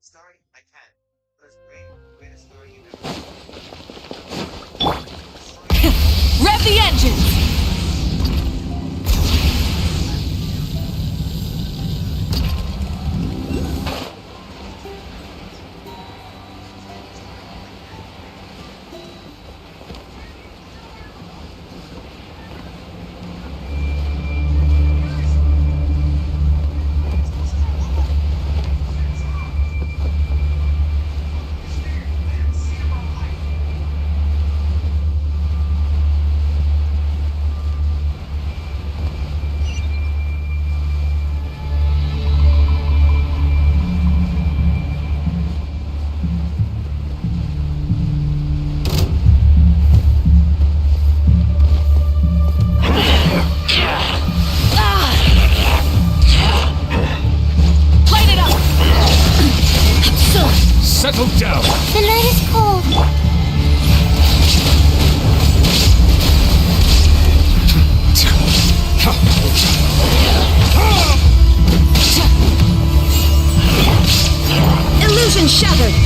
Story? I can. Let's greatest story you ever. Rev the engines! Settle down! The night is cold. Illusion shattered!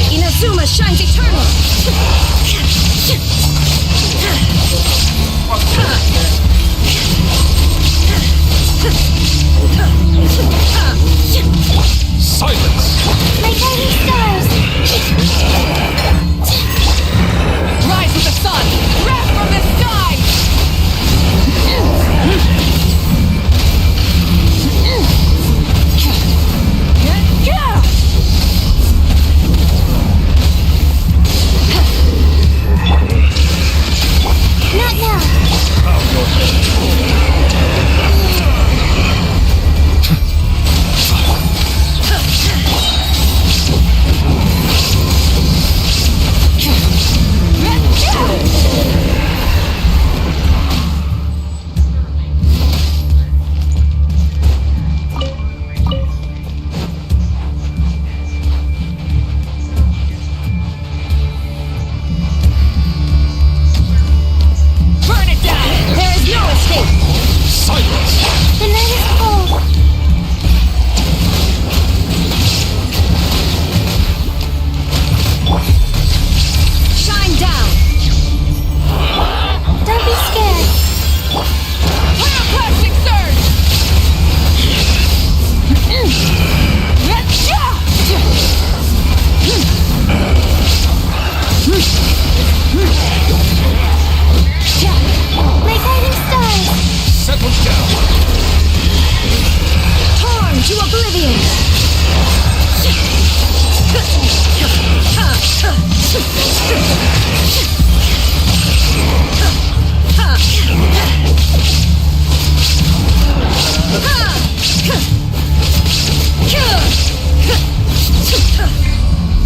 Inazuma shines eternal! Silence! My guiding stars. Rise with the sun! Wrath from the sky! Not now. Bow your head. Burn it down! There is no escape! Silence! The night is cold. Shine down! Don't be scared. Pyroclastic surge! My guiding stars. Settle down! Torn to oblivion!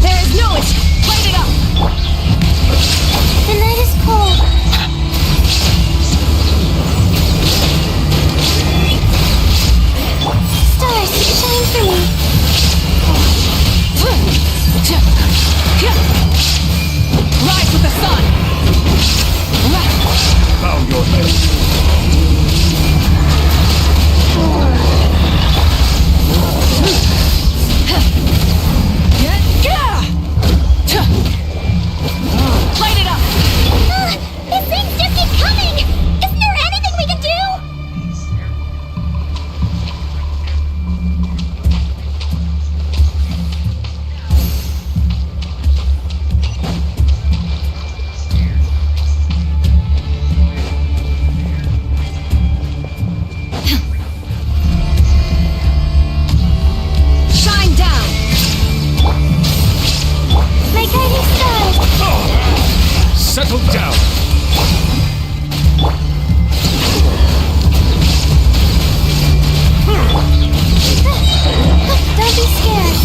There is no escape! Light it up! The night is cold. Stars, shine for me. Rise with the sun! Bow your head. Light it up! These things just keep coming. Isn't there anything we can do? Shine down! My guiding stars. Settle down! Don't be scared.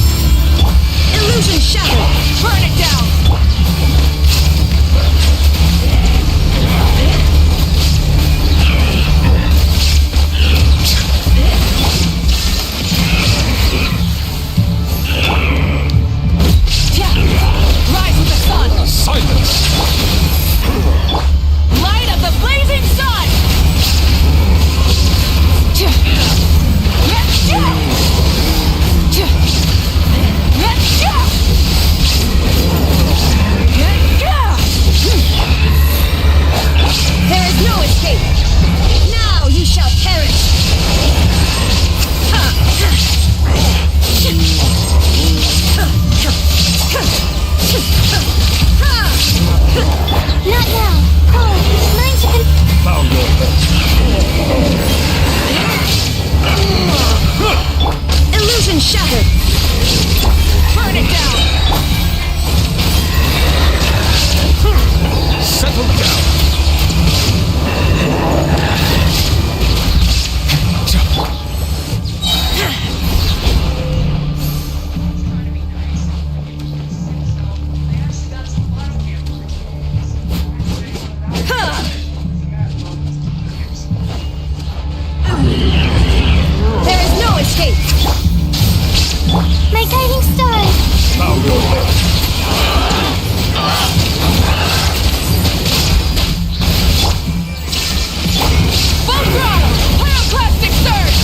Illusion shattered! Burn it down! Rise with the My guiding stars. Bow your head. Full throttle! Pyroclastic surge!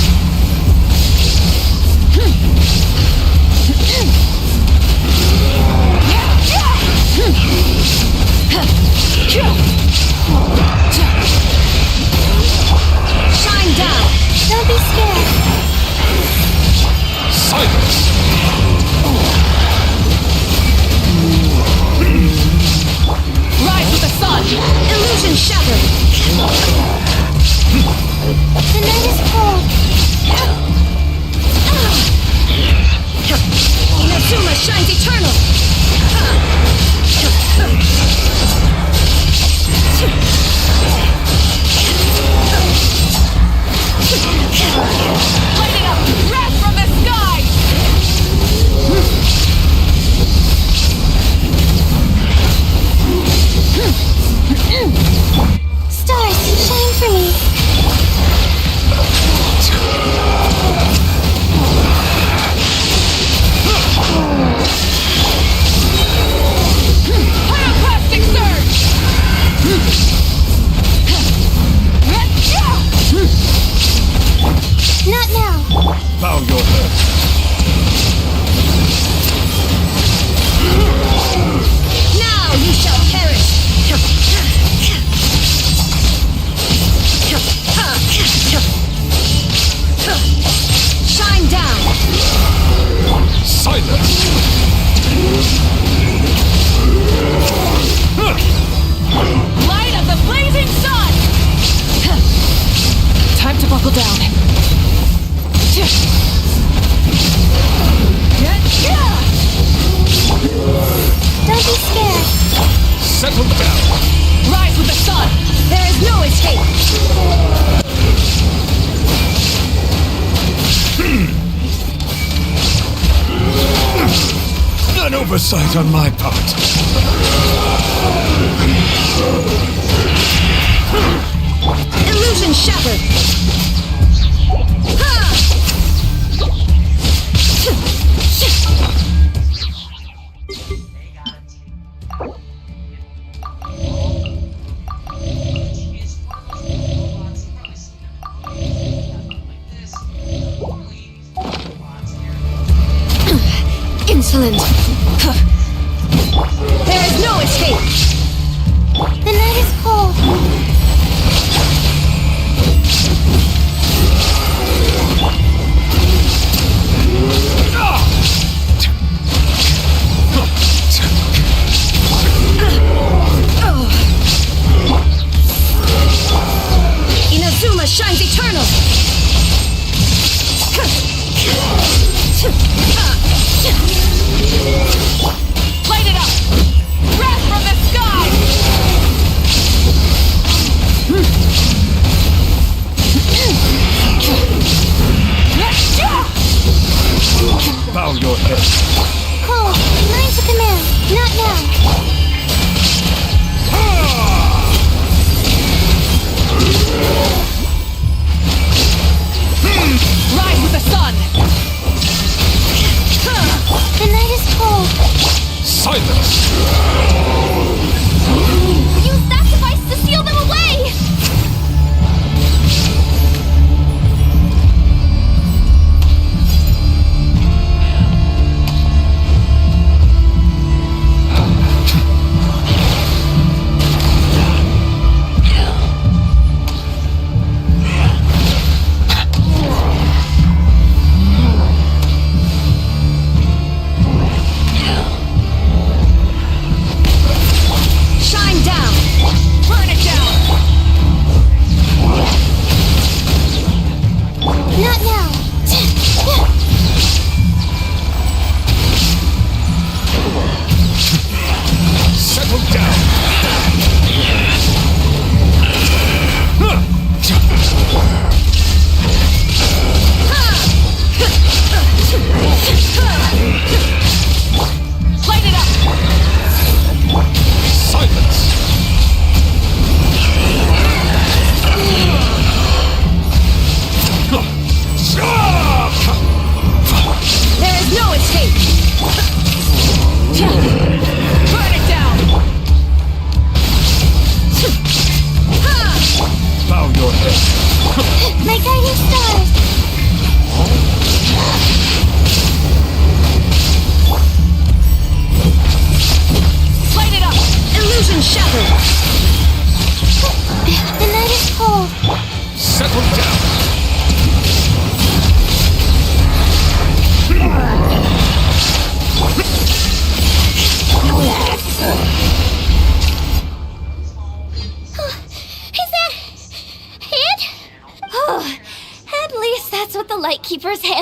Shine down! Don't be scared. Silence. Rise with the sun! Illusion shattered! The night is cold. Inazuma shines eternal! Light it up! Wrath from the sky! Stars, shine for me. Pyroclastic surge! Not now. Bow your head. Now you shall perish! Shine down! Silence. Light of the blazing sun! Time to buckle down. Don't be scared. Settle down. Rise with the sun! There is no escape! An oversight on my part. Illusion shattered! Insolent! There is no escape! The night is cold. Inazuma shines eternal! Light it up! Wrath from the sky! Bow your head. Cold. Mine to command. Not now. Rise with the sun! The night is cold. Silence. Use that device to seal them away!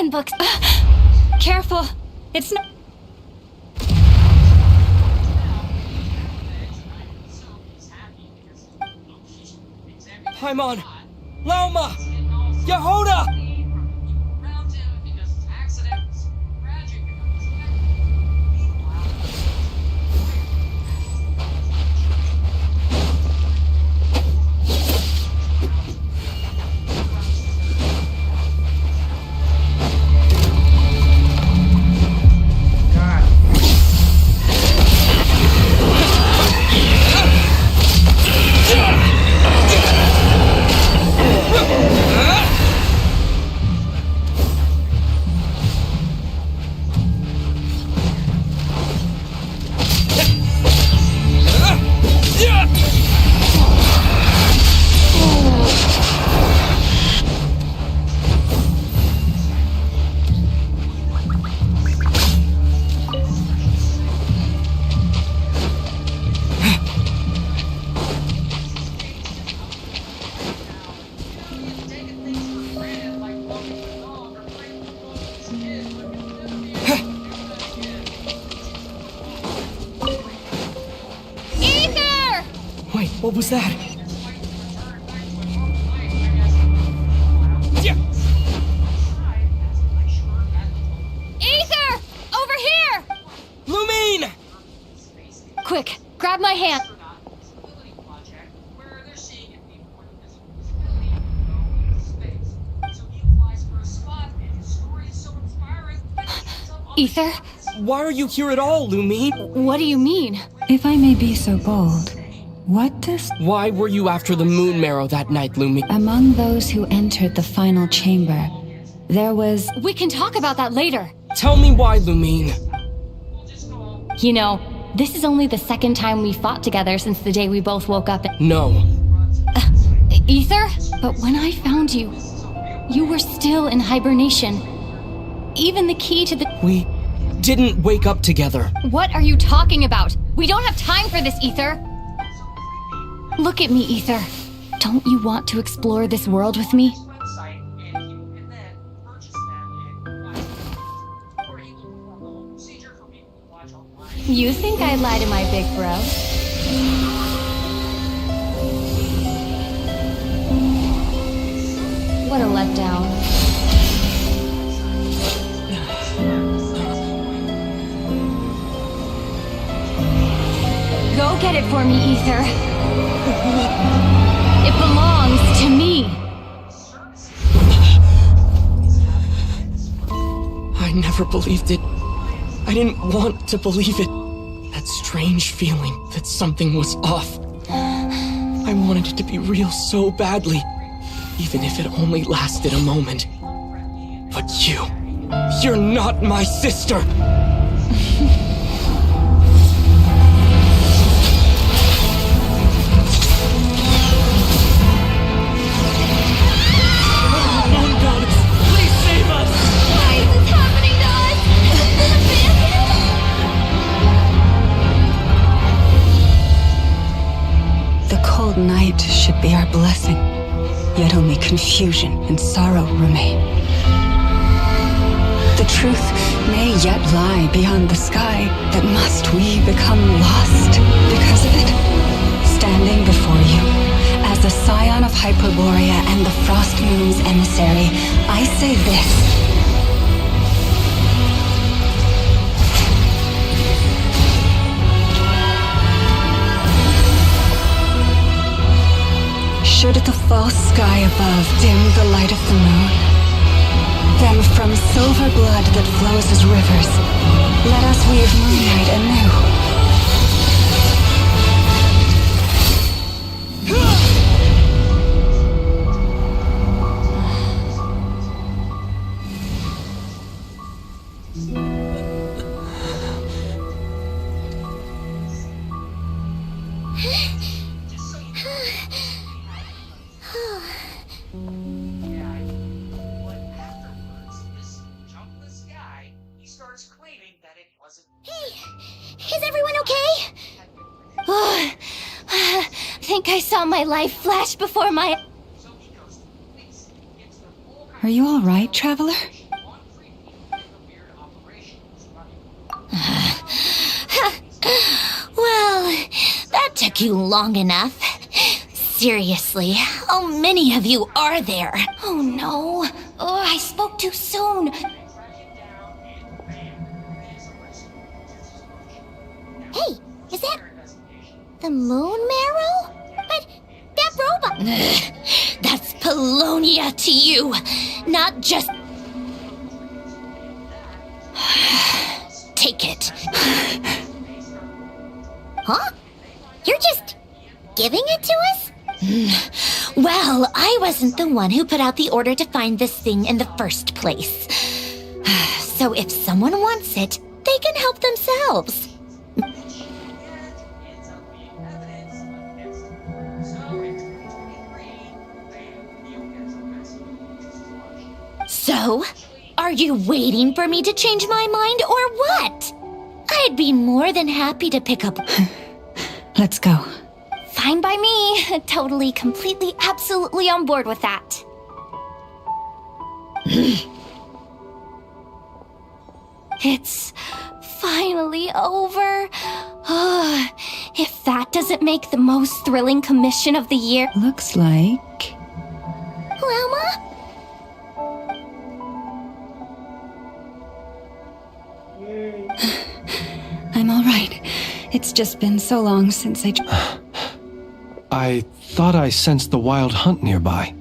books. Careful. It's not. Paimon! Lauma! Yehoda! Ether! Wait, what was that? Ether! Over here! Lumine! Quick, grab my hand. Ether? Why are you here at all, Lumine? What do you mean? If I may be so bold, what does... Why were you after the moon marrow that night, Lumine? Among those who entered the final chamber, there was... We can talk about that later. Tell me why, Lumine. You know, this is only the second time we fought together since the day we both woke up. No. Ether? But when I found you, you were still in hibernation. Even the key to the... We didn't wake up together. What are you talking about? We don't have time for this, Ether. Look at me, Ether. Don't you want to explore this world with me? You think I'd lie to my big bro? What a letdown. Go get it for me, Ether. It belongs to me. I never believed it. I didn't want to believe it. That strange feeling that something was off. I wanted it to be real so badly, even if it only lasted a moment. But you're not my sister! Night should be our blessing, yet only confusion and sorrow remain. The truth may yet lie beyond the sky, but must we become lost because of it? Standing before you, as a scion of Hyperborea and the Frost Moon's emissary, I say this. Should the false sky above dim the light of the moon, then from silver blood that flows as rivers, let us weave moonlight anew. Is everyone okay? Oh, I think I saw my life flash before my... Are you all right, traveler? took you long enough. Seriously, how many of you are there? Oh no. Oh, I spoke too soon. Hey, is that the moon marrow? But that robot... That's Polonia to you, not just... Take it. Huh? You're just giving it to us? Well, I wasn't the one who put out the order to find this thing in the first place. So if someone wants it, they can help themselves. So, are you waiting for me to change my mind or what? I'd be more than happy to pick up... Let's go. Fine by me. Totally, completely, absolutely on board with that. It's finally over. If that doesn't make the most thrilling commission of the year... Looks like... Lelma? I'm all right. It's just been so long since I thought I sensed the wild hunt nearby.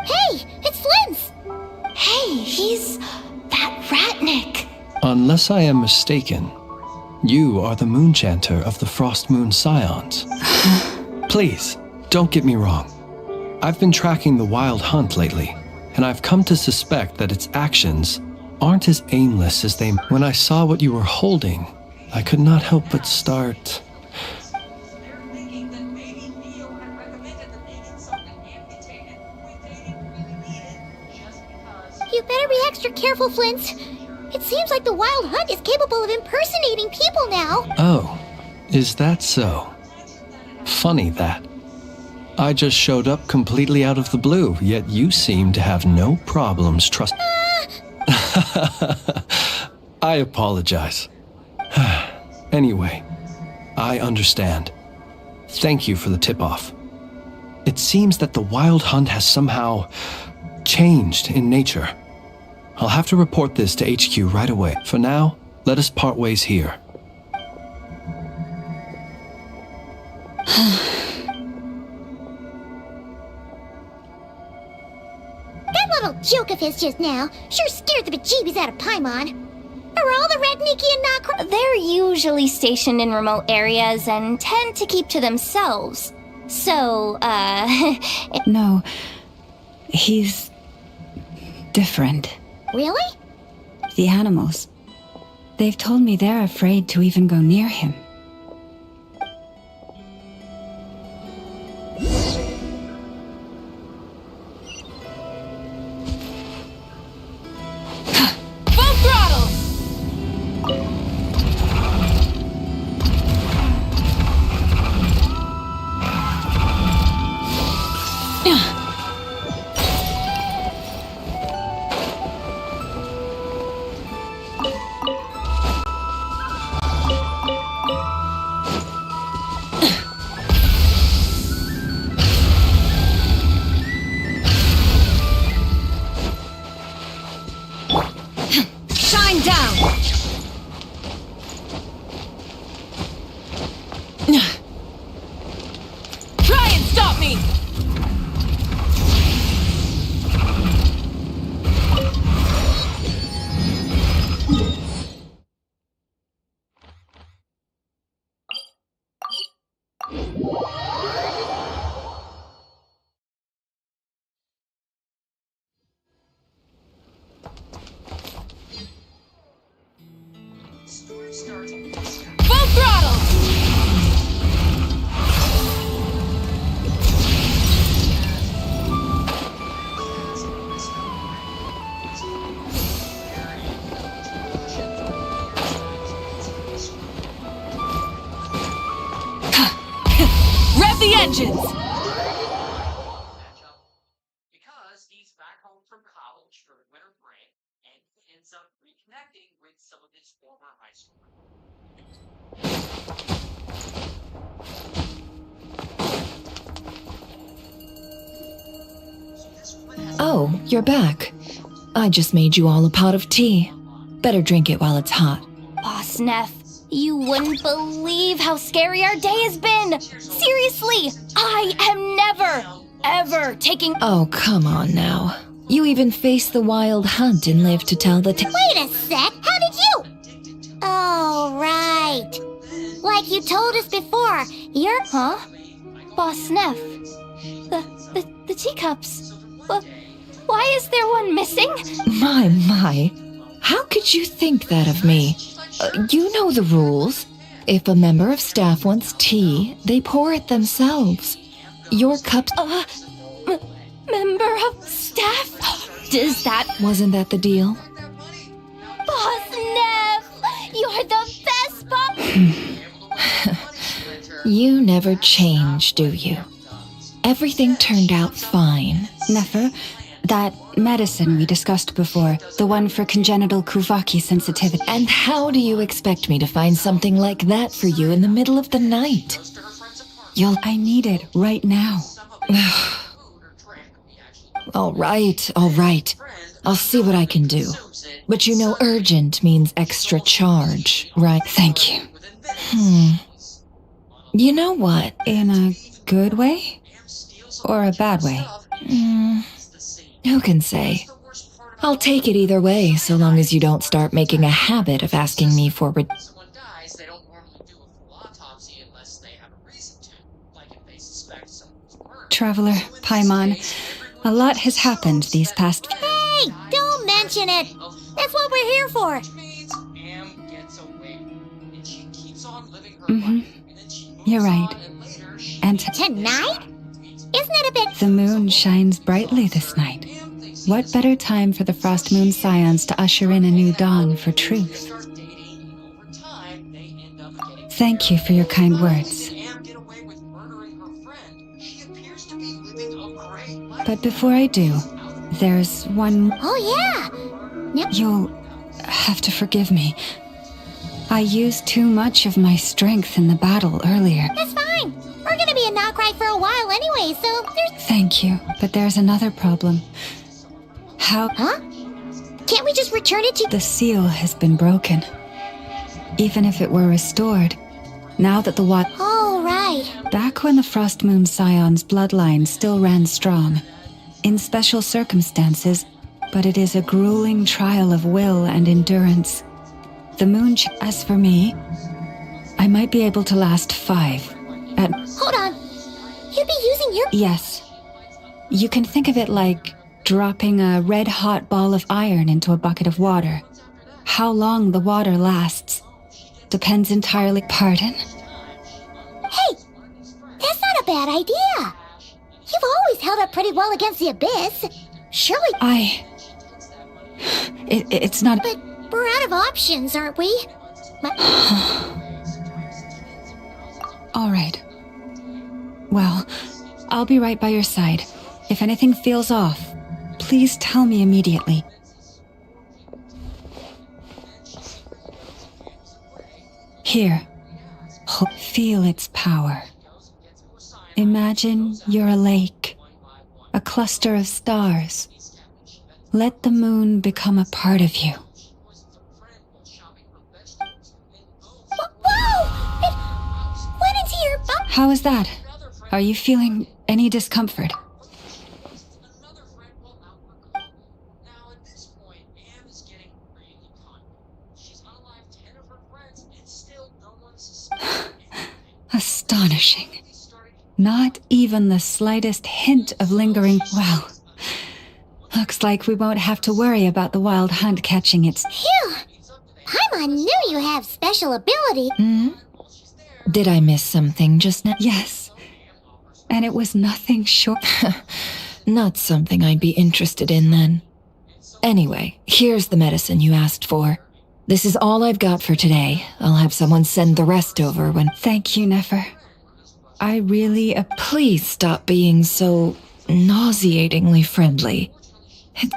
Hey, it's Linz! Hey, he's that Ratnik. Unless I am mistaken, you are the Moonchanter of the Frost Moon Scions. Please, don't get me wrong. I've been tracking the wild hunt lately, and I've come to suspect that its actions aren't as aimless as they... When I saw what you were holding, I could not help but start... You better be extra careful, Flint. It seems like the Wild Hunt is capable of impersonating people now. Oh, is that so? Funny that. I just showed up completely out of the blue, yet you seem to have no problems I apologize. Anyway, I understand. Thank you for the tip-off. It seems that the Wild Hunt has somehow changed in nature. I'll have to report this to HQ right away. For now, let us part ways here. That little joke of his just now sure scared the bejeebies out of Paimon. Are all the Ratniki and Nakra... They're usually stationed in remote areas and tend to keep to themselves. So, No, he's... different. Really? The animals. They've told me they're afraid to even go near him. Full throttle! Shine down! Try and stop me! Story starts on the sky. Full throttle! Rev the engines! Because he's back home from college for winter break, and he ends up reconnecting with some of his former high school. Oh, you're back. I just made you all a pot of tea. Better drink it while it's hot. Boss Neff, you wouldn't believe how scary our day has been! Seriously, I am never, ever taking— Oh, come on now. You even faced the wild hunt and lived to tell the Wait a sec, how did you? Oh, right. Like you told us before, you're... Huh? Boss Neff, the teacups. Why is there one missing? My. How could you think that of me? You know the rules. If a member of staff wants tea, they pour it themselves. Your cups... Member of staff? Does that— Wasn't that the deal? Boss Neff, you're the best boss— You never change, do you? Everything turned out fine. Nefer, that medicine we discussed before, the one for congenital Kuvaki sensitivity. And how do you expect me to find something like that for you in the middle of the night? I need it right now. All right. I'll see what I can do. But you know urgent means extra charge, right? Thank you. You know what? In a good way? Or a bad way? Who can say? I'll take it either way, so long as you don't start making a habit of asking me for Someone dies, they don't normally do a full autopsy unless they have a reason to, like if they suspect someone was murdered. Traveler, Paimon, a lot has happened these past... Hey, don't mention it. That's what we're here for. Which means Am gets away, and she keeps on living her Mhm. life. And then she moves You're right. on, and later she And Tonight? Isn't it a bit... the moon shines brightly this night. What better time for the Frost Moon Scions to usher in a new dawn for truth? start dating, and over time, they end up getting Thank you for your kind words. Am get away with murdering her friend. She appears to be living a great life. But before I do, there's one... Oh, yeah. You'll have to forgive me. I used too much of my strength in the battle earlier. That's fine. We're gonna be a knock right for a while anyway, so there's... Thank you, but there's another problem. How... Huh? Can't we just return it to... The seal has been broken. Even if it were restored, now that the water... Oh, right. Back when the Frost Moon Scion's bloodline still ran strong, in special circumstances, but it is a grueling trial of will and endurance. The moon... As for me, I might be able to last 5. Hold on. You'd be using your... Yes. You can think of it like dropping a red-hot ball of iron into a bucket of water. How long the water lasts depends entirely... Pardon? Hey, that's not a bad idea. You've always held up pretty well against the abyss. Surely... It's not... But we're out of options, aren't we? All right. Well, I'll be right by your side. If anything feels off, please tell me immediately. Here. Feel its power. Imagine you're a lake, a cluster of stars. Let the moon become a part of you. Whoa! It went into your... How is that? Are you feeling any discomfort? Another friend will outwork her. Now, at this point, Am is getting really confident. She's unalived 10 of her friends, and still no one suspects anything. Astonishing. Not even the slightest hint of lingering... Well, looks like we won't have to worry about the wild hunt catching its... Phew! Paimon knew you have special ability. Did I miss something just now? Yes. And it was nothing short... Not something I'd be interested in then. Anyway, here's the medicine you asked for. This is all I've got for today. I'll have someone send the rest over when... Thank you, Nefer. I really... Please stop being so nauseatingly friendly.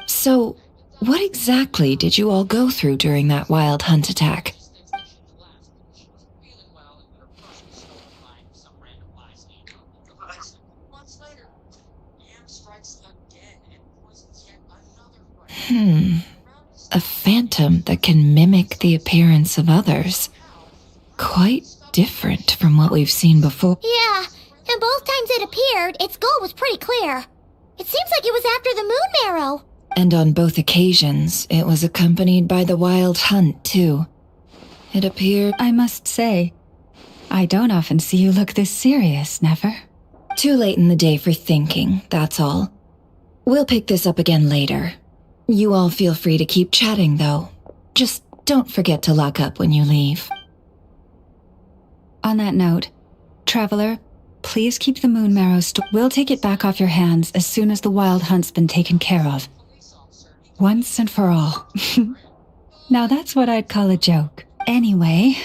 So, what exactly did you all go through during that wild hunt attack? Months later, Am strikes again and poisons yet A phantom that can mimic the appearance of others. Quite different from what we've seen before. Yeah, and both times it appeared, its goal was pretty clear. It seems like it was after the moon marrow. And on both occasions, it was accompanied by the wild hunt, too. It appeared... I must say, I don't often see you look this serious, Never. Too late in the day for thinking, that's all. We'll pick this up again later. You all feel free to keep chatting, though. Just don't forget to lock up when you leave. On that note, Traveler, please keep the moon marrow we'll take it back off your hands as soon as the wild hunt's been taken care of. Once and for all. Now that's what I'd call a joke. Anyway,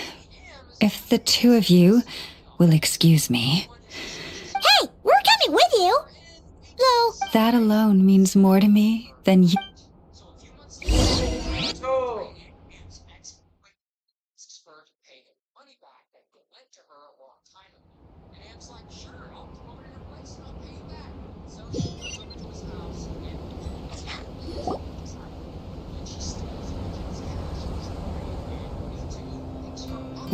if the two of you will excuse me. Hey, we're coming with you! Though, That alone means more to me than you.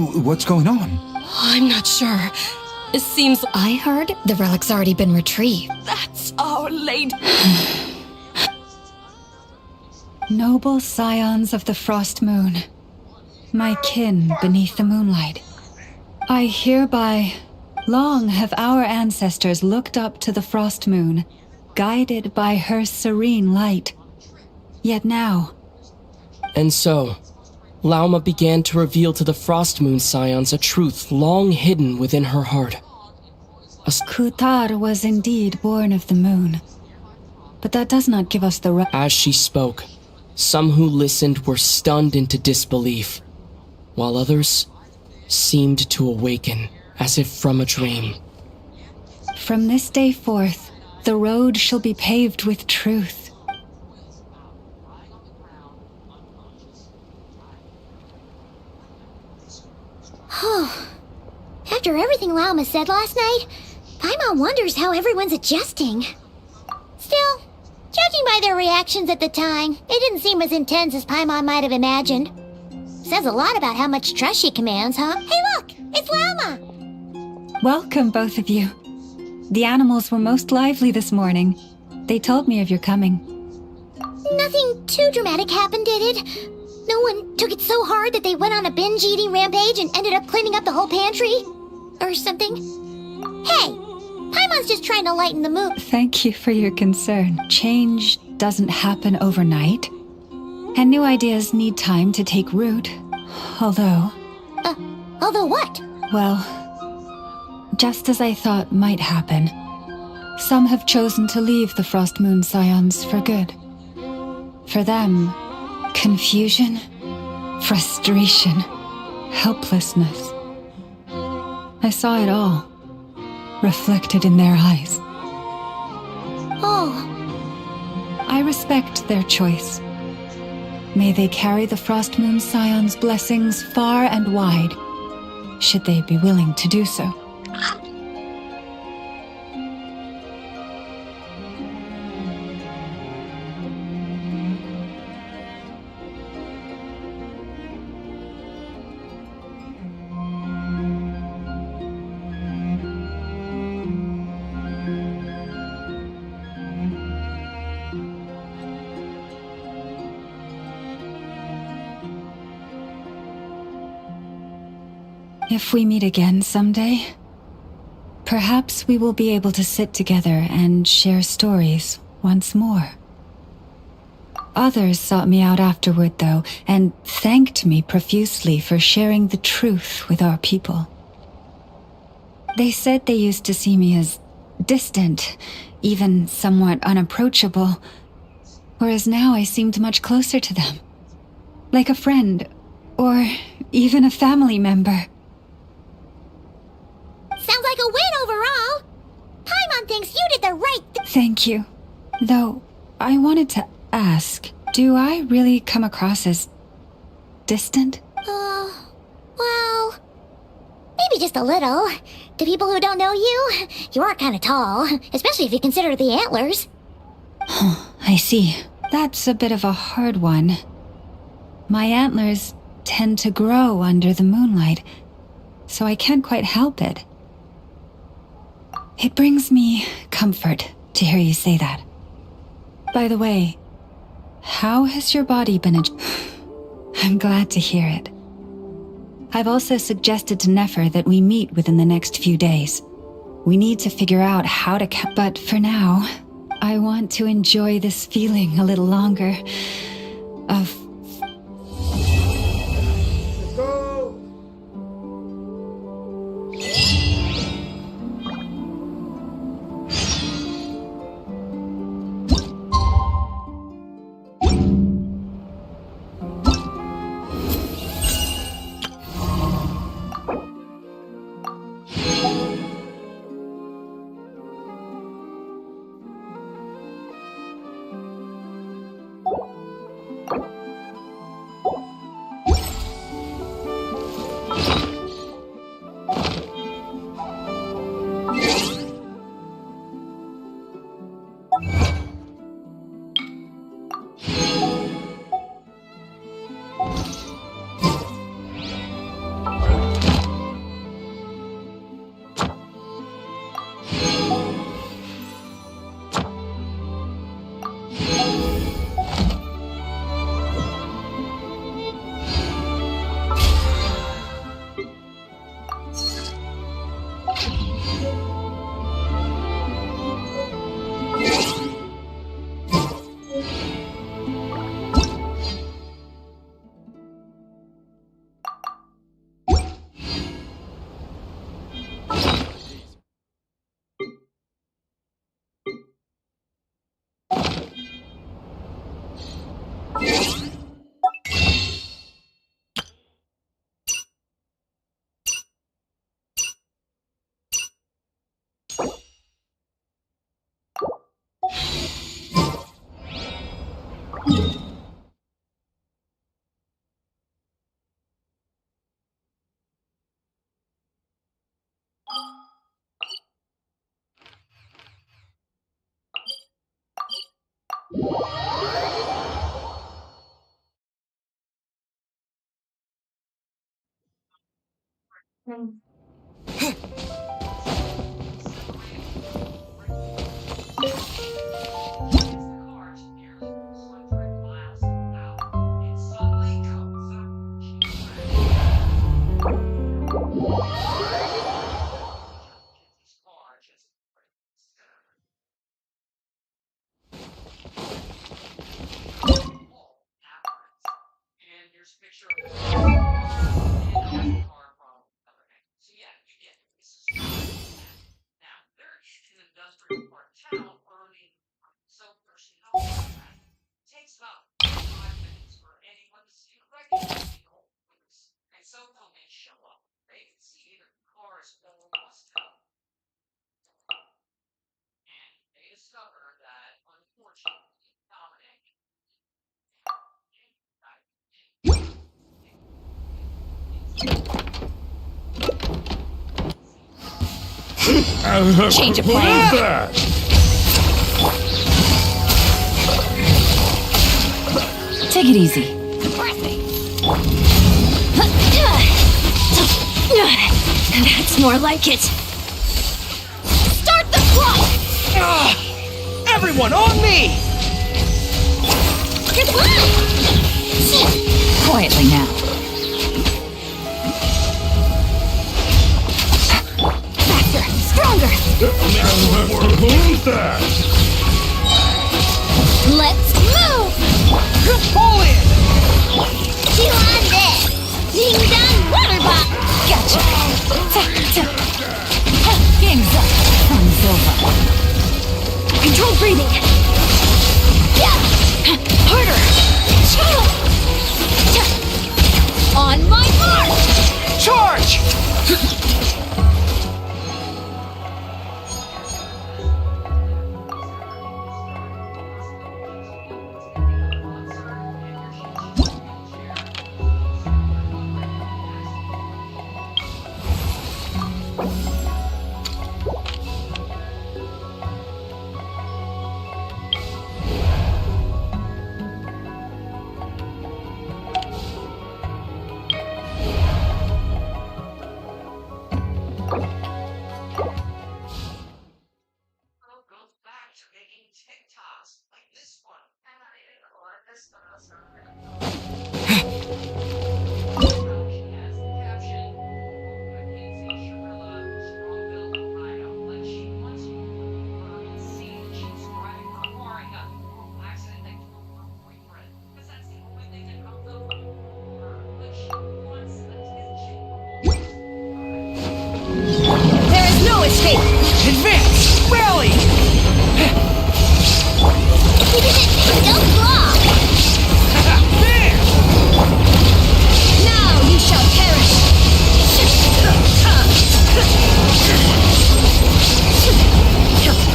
What's going on? I'm not sure. It seems I heard the relic's already been retrieved. That's our lady. Noble scions of the Frost Moon, my kin beneath the moonlight, I hereby, long have our ancestors looked up to the Frost Moon, guided by her serene light. Yet now... And so, Lauma began to reveal to the Frost Moon Scions a truth long hidden within her heart. Kutar was indeed born of the moon, but that does not give us the right... As she spoke, some who listened were stunned into disbelief, while others seemed to awaken as if from a dream. From this day forth, the road shall be paved with truth. after everything Lauma said last night, Paimon wonders how everyone's adjusting. Still, judging by their reactions at the time, it didn't seem as intense as Paimon might have imagined. Says a lot about how much trust she commands, huh? Hey look, it's Lauma! Welcome, both of you. The animals were most lively this morning. They told me of your coming. Nothing too dramatic happened, did it? No one took it so hard that they went on a binge-eating rampage and ended up cleaning up the whole pantry? Or something? Hey, Paimon's just trying to lighten the mood. Thank you for your concern. Change doesn't happen overnight, and new ideas need time to take root. Although What? well, just as I thought might happen, some have chosen to leave the Frost Moon Scions for good. For them, confusion, frustration, helplessness. I saw it all, reflected in their eyes. Oh, I respect their choice. May they carry the Frost Moon Scions' blessings far and wide, should they be willing to do so. If we meet again someday, perhaps we will be able to sit together and share stories once more. Others sought me out afterward, though, and thanked me profusely for sharing the truth with our people. They said they used to see me as distant, even somewhat unapproachable, whereas now I seemed much closer to them. Like a friend, or even a family member. sounds like a win overall! Paimon thinks you did the right Thank you. Though, I wanted to ask, do I really come across as distant? well, maybe just a little. To people who don't know you, you are kind of tall, especially if you consider the antlers. I see. That's a bit of a hard one. My antlers tend to grow under the moonlight, so I can't quite help it. It brings me comfort to hear you say that. By the way, how has your body been I'm glad to hear it. I've also suggested to Nefer that we meet within the next few days. We need to figure out how to but for now, I want to enjoy this feeling a little longer of here's a picture of the car from the other end. So yeah, you get it. This is now there is an industrial part of town earning so personnel that takes about 5 minutes for anyone to see recognize the old police. And so when they show up, they can see that the car is almost up. And they discover that unfortunately Dominic Change of plan. Take it easy. That's more like it. Start the clock! Everyone on me! Quietly now. Faster! Stronger! Who's that? Let's move! Pull it! You on this! Ding dong water bottle! Gotcha! Game's up. Fun's over. Control breathing. Yeah! Harder! On my mark! Charge! escape! Advance! Rally! Don't block! There! Now you shall perish!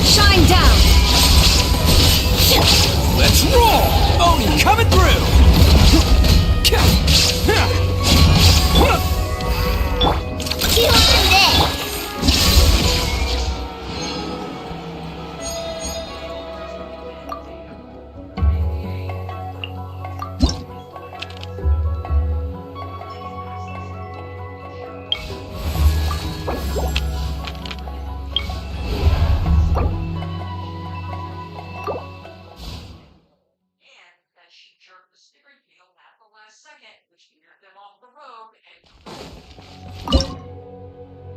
Shine down! Let's roll! Oni coming through! You on this! And that she jerked the steering wheel at the last second, which veered them off the road and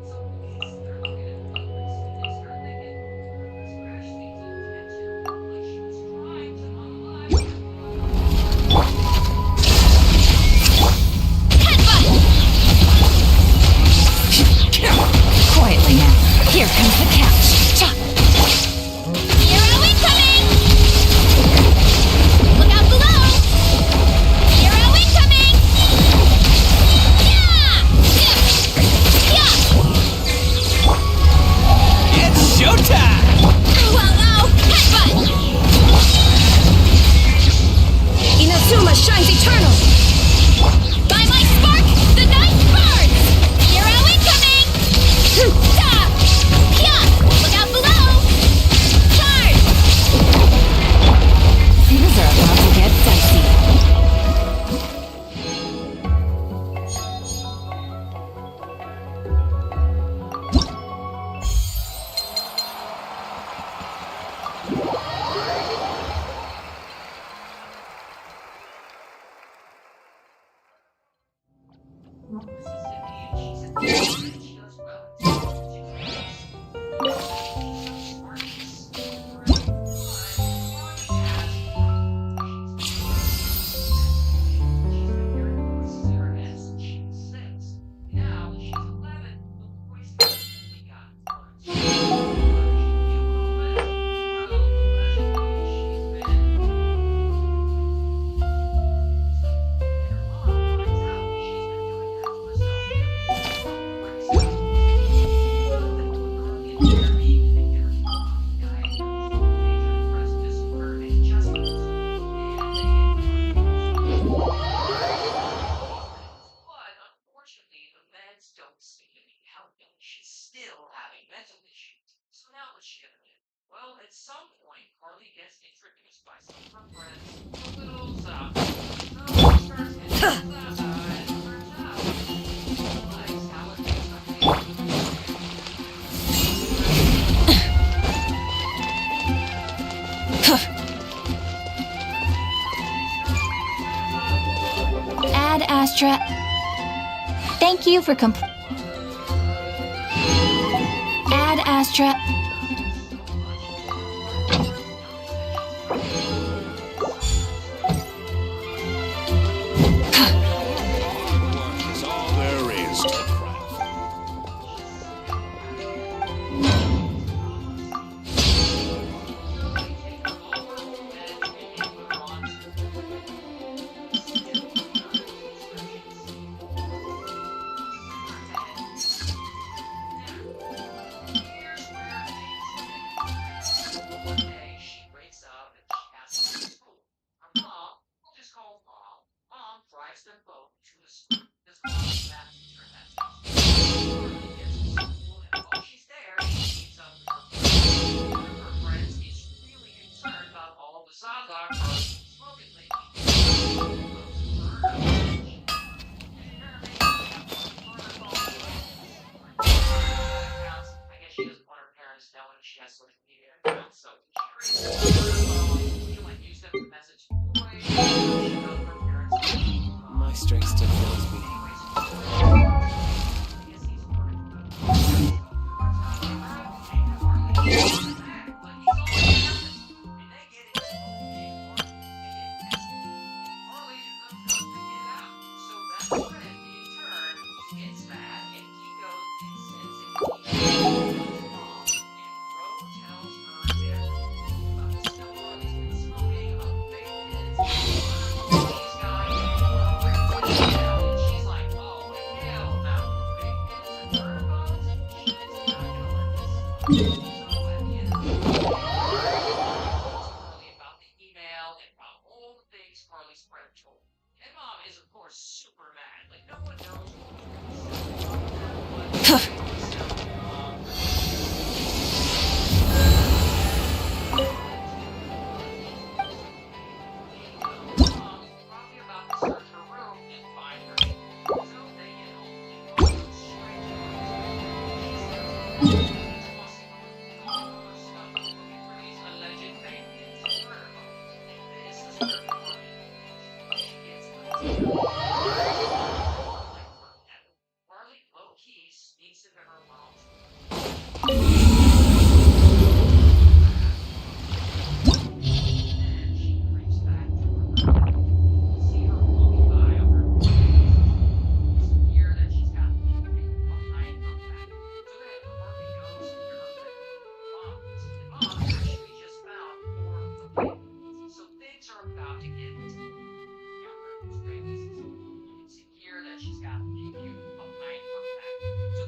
so they're looking at the police and they start thinking, this crash may be intentional, like she was trying to unalive Quietly now. Here comes the couch. Cha! Hero incoming! Look out below! Hero incoming! Yeah! Yeah! It's showtime! Ow, ow, ow! Headbutt! Inazuma shines eternal! By my spark, the night burns! Hero incoming! Ta! Yeah! Look out below! Charge! Things are about to get dicey. Mississippi and she does well. Now she's 11, the voice only got worse. But unfortunately, the meds don't seem to be helping. She's still having mental issues. So now what's she gonna do? Well, at some point, Carly gets introduced by some of her friends to a little zombie. So she starts getting and it turns out she likes how it makes her feel. Ad Astra. Thank you for Ad Astra. That's all there is to craft. One day, she wakes up and she has to go to school. Her mom, we'll just call Mom. Mom drives them both to the school. This mom is a math teacher in that town. Carly about the email and about all the things Carly's friend told. And Mom is, of course, super mad. Like, no one knows what was really said about them, but Mom is probably about to search her room and find her. So they get home and Mom goes straight to her room. Marley low-key sneaks into her mom's and she creeps back to her room. See her walking by on her it's clear that she's got something behind her back. So then Marley goes into her bedroom. Mom actually just found four of the babies. So things are about to get it's here that she's got the cute behind her back. So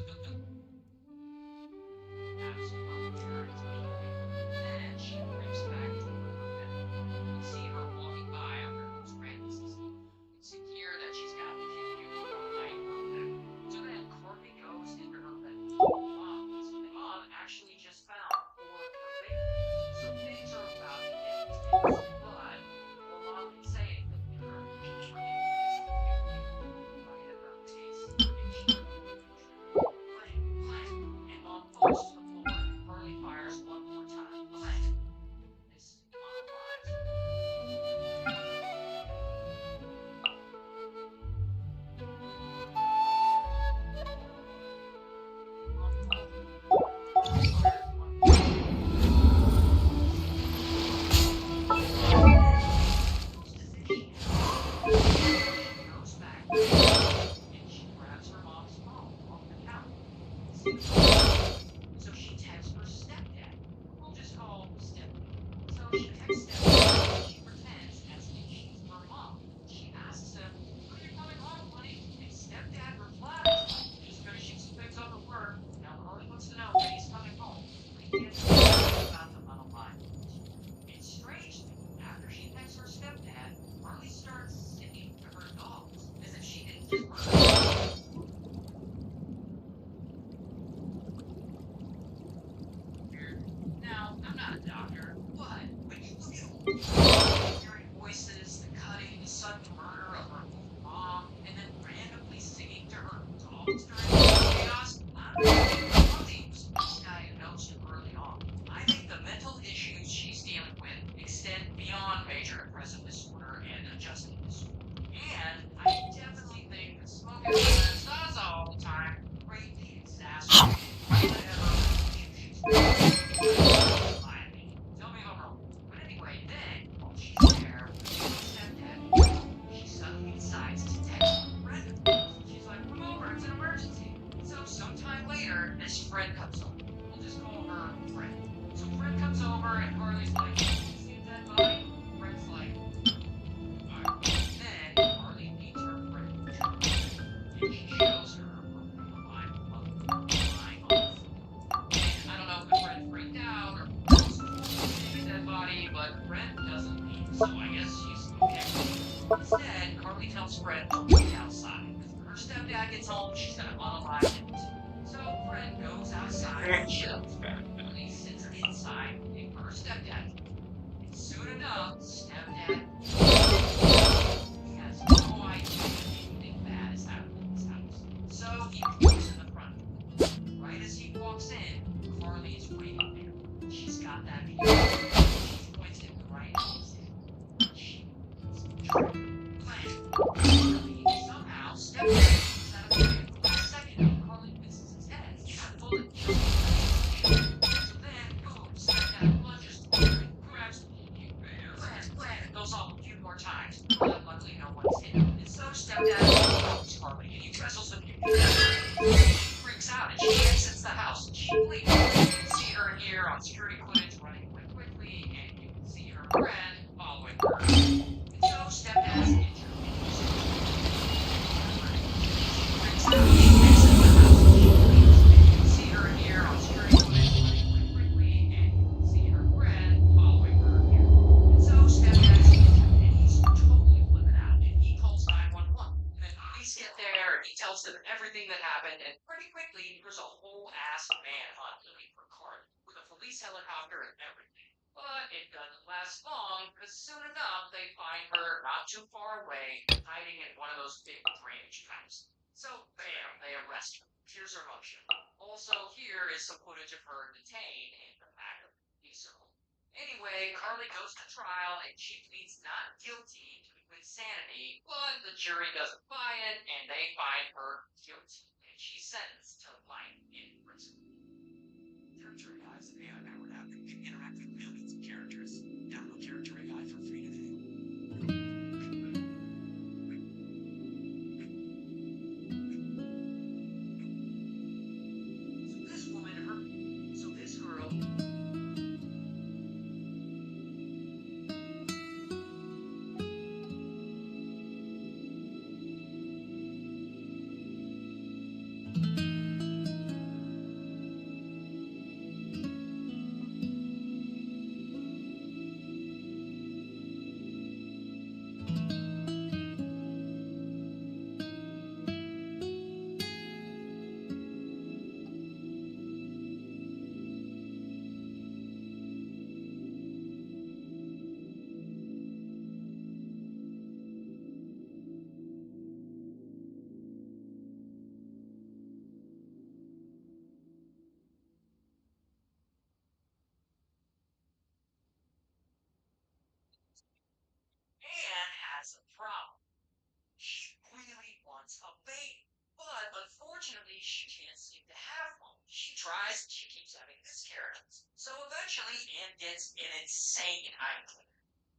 then she creeps back to her bedroom. We see her walking by under those pregnancies. It's here that she's got the cute behind her back. So then Courtney goes into her bedroom. Mom actually just found four of her babies. So things are about to get intense. But Mom can say anything to her. And Mom falls to the floor and Carly fires one more time. This Mom goes back and she grabs her mom's phone off the counter. So she texts her stepdad. We'll just call him stepdad. So she texts stepdad and she pretends as if she's her mom. She asks him, "When are you coming home, honey?" And stepdad replies, "Just finishing some things on the work. Now Carly wants to know when he's coming home." But he gets about them on a line. It's strange that after she texts her stepdad, Carly starts singing to her dogs as if she didn't just Now, I'm not a doctor, but when you look at hearing voices, the cutting, the sudden murder of her mom, and then randomly singing to her dogs during the chaos, I'm really was misdiagnosed early on. I think the mental issues she's dealing with extend beyond major depressive disorder and adjustment disorder. And I definitely think that smoking cigarettes does all the time greatly exacerbate whatever issue she's got. Tell me if I'm wrong. But anyway, then, while she's there with her stepdad, she suddenly decides to text her friend. She's like, "Come over, it's an emergency." So sometime later, this friend comes over. We'll just call her Fred. So Fred comes over and Carly's like, "See a dead body?" Fred's like, "Alright." Then Carly meets her friend, and she shows her a line of lying on the floor. I don't know if the friend freaked out or a dead body, but Fred doesn't leave, so I guess she's okay. Instead, Carly tells Fred to wait outside. When her stepdad gets home, she's gonna unalive him. So Fred goes outside and chills. Carly sits inside waiting for her stepdad. And soon enough, stepdad he has no idea anything bad is happening in his house. So he walks in the front door. Right as he walks in, Carly is waiting there. She's got that view. She's pointing right at his head. She is Carly somehow steps out of the way for a second and Carly misses his head. That bullet kills him. So then, boom, stepdad lunges toward her and grabs Glenn goes off a few more times. But luckily no one's hit. And so stepdad helps Carly and he wrestles with him. She freaks out and she exits the house and she bleeds. You can see her here on security footage running away quickly. happened, and pretty quickly there's a whole ass manhunt looking for Carly, with a police helicopter and everything. But it doesn't last long, because soon enough they find her not too far away, hiding in one of those big drainage pipes. So, bam, they arrest her. Here's her mugshot. Also, here is some footage of her detained in the back of the diesel. Anyway, Carly goes to trial and she pleads not guilty to insanity, but the jury doesn't buy it and they find her guilty, and she's sentenced to life in prison. Character guides and AI powered app can interact with millions of characters. Download Character AI for free today. So this girl. Anne has a problem. She really wants a baby, but unfortunately she can't seem to have one. She tries and she keeps having miscarriages. So eventually Anne gets an insane idea.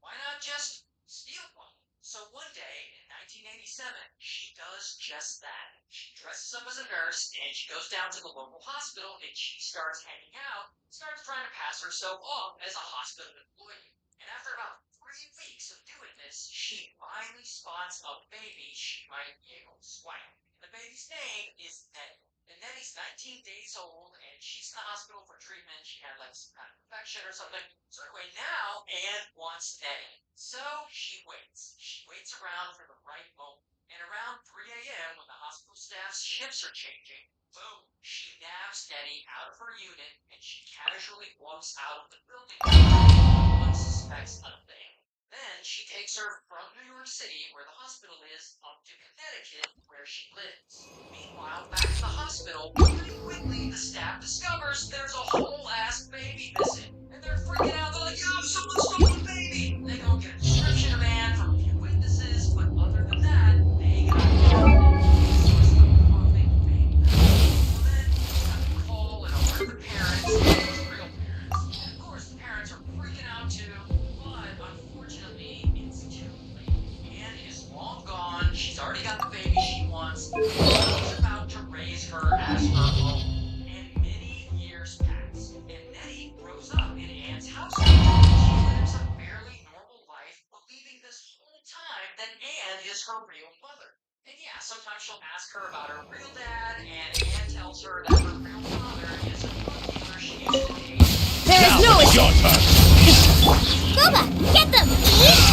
Why not just steal one? So one day in 1987, she does just that. She dresses up as a nurse and she goes down to the local hospital and she starts hanging out, starts trying to pass herself off as a hospital employee. And after about 3 weeks of doing this, she finally spots a baby she might be able to swipe. The baby's name is Nettie. And Nettie's 19 days old, and she's in the hospital for treatment. She had like some kind of infection or something. So anyway, now Anne wants Nettie. So she waits. She waits around for the right moment. And around 3 a.m., when the hospital staff's shifts are changing, boom, she nabs Nettie out of her unit, and she casually walks out of the building. No one suspects a thing. Then she takes her from New York City, where the hospital is, up to Connecticut, where she lives. Meanwhile, back at the hospital, pretty quickly the staff discovers there's a whole ass baby missing. And they're freaking out. They're like, yo, someone stole the baby! They go get a description of Anne from a few witnesses, but other than that, they got nothing. So they the baby. So then, they have to call and alert the parents, the real parents. And of course, the parents are freaking out too. But unfortunately, it's too late. Anne is long gone. She's already got the baby she wants. She's about to raise her as her own. And many years pass. And Nettie grows up in Anne's household. She lives a fairly normal life, believing this whole time that Anne is her real mother. And yeah, sometimes she'll ask her about her real dad, and Anne tells her that her real father is a drug dealer she used to date. There is no It's your turn. Boba, get them! Eat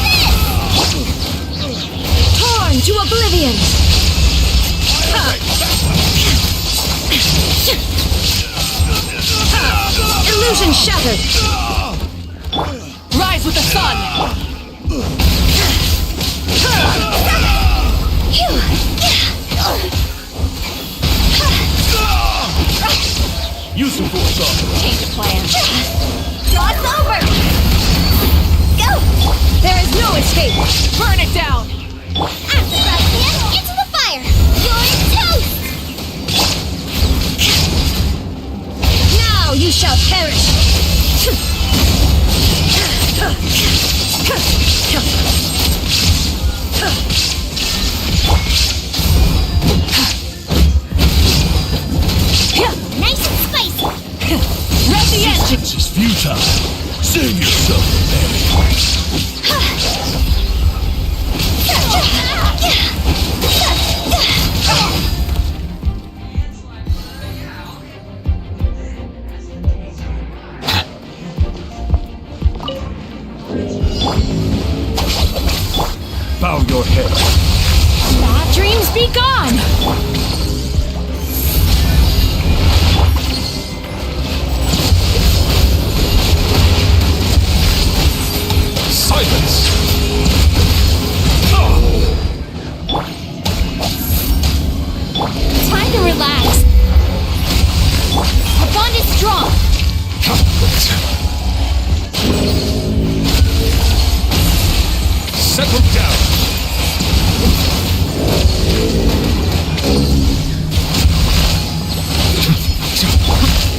torn to oblivion! Illusion shattered! Rise with the sun! Use some force on. Change of plan. Draw it over! Go! There is no escape! Burn it down! Axe across hand, into the fire! You're toast! Now you shall perish! Nice and spicy! Rev the engine! This is futile. Save yourself, Anne's like, yeah, okay. Then, as the days go by, bow your head. Bad dreams be gone! Stay strong! Settle down.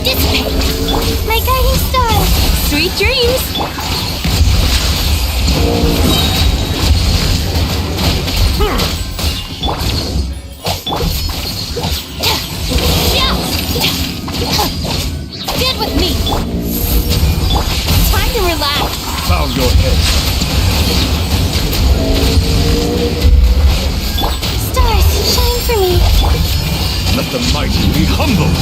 Dissipate! My guiding stars! Sweet dreams! Get with me! Time to relax! Bow your head. Stars, shine for me! Let the mighty be humbled.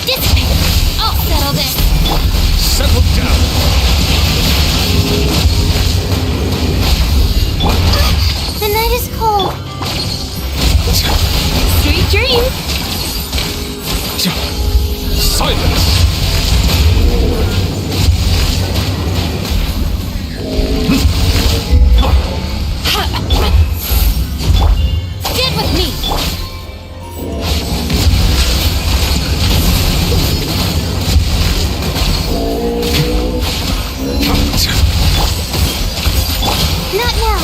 Dissipate! I'll settle this! Settle down. The night is cold. Sweet dreams! Silence. Get with me! Not now!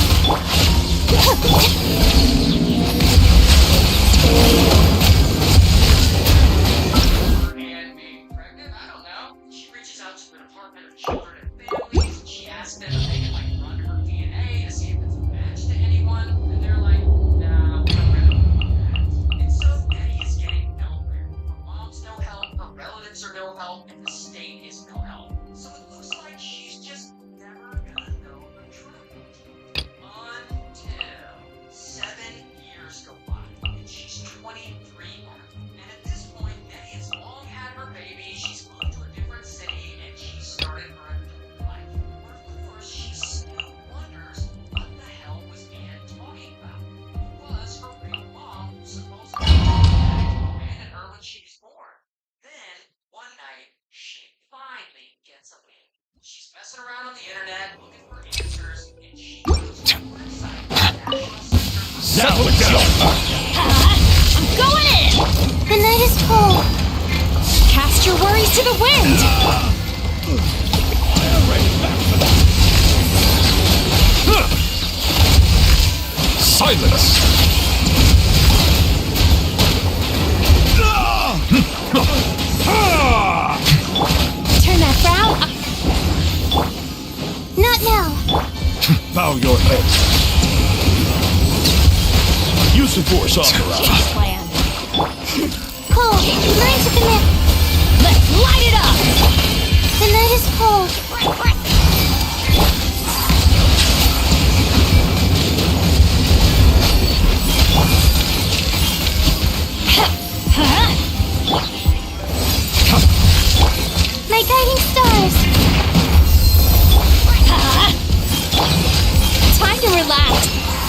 And being pregnant, I don't know. She reaches out to the Department of Children and Families, and she asks them if they can like run her DNA to see if it's a match to anyone, and they're like, nah, we're not ready for that. And so Betty is getting nowhere. Her mom's no help, her relatives are no help, and the state is no help. So it looks like she's just never gonna know the truth. Until 7 years go by, and she's 23 now. And at this point, Betty has long had her baby, she's moved to a different city, and she started her adult life. But of course, she still wonders what the hell was Anne talking about? Who was her real mom who supposedly abandoned her when she was born? Then, one night, she finally gets a win. She's messing around on the internet, looking for answers, and she goes to a website that Settle down. I'm going in! The night is cold. Cast your worries to the wind! Silence. Turn that frown. Not now. Bow your head. Use the force authorized. Plan. Cold. Mine to commit. Let's light it up! The night is cold. My guiding stars. Time to relax.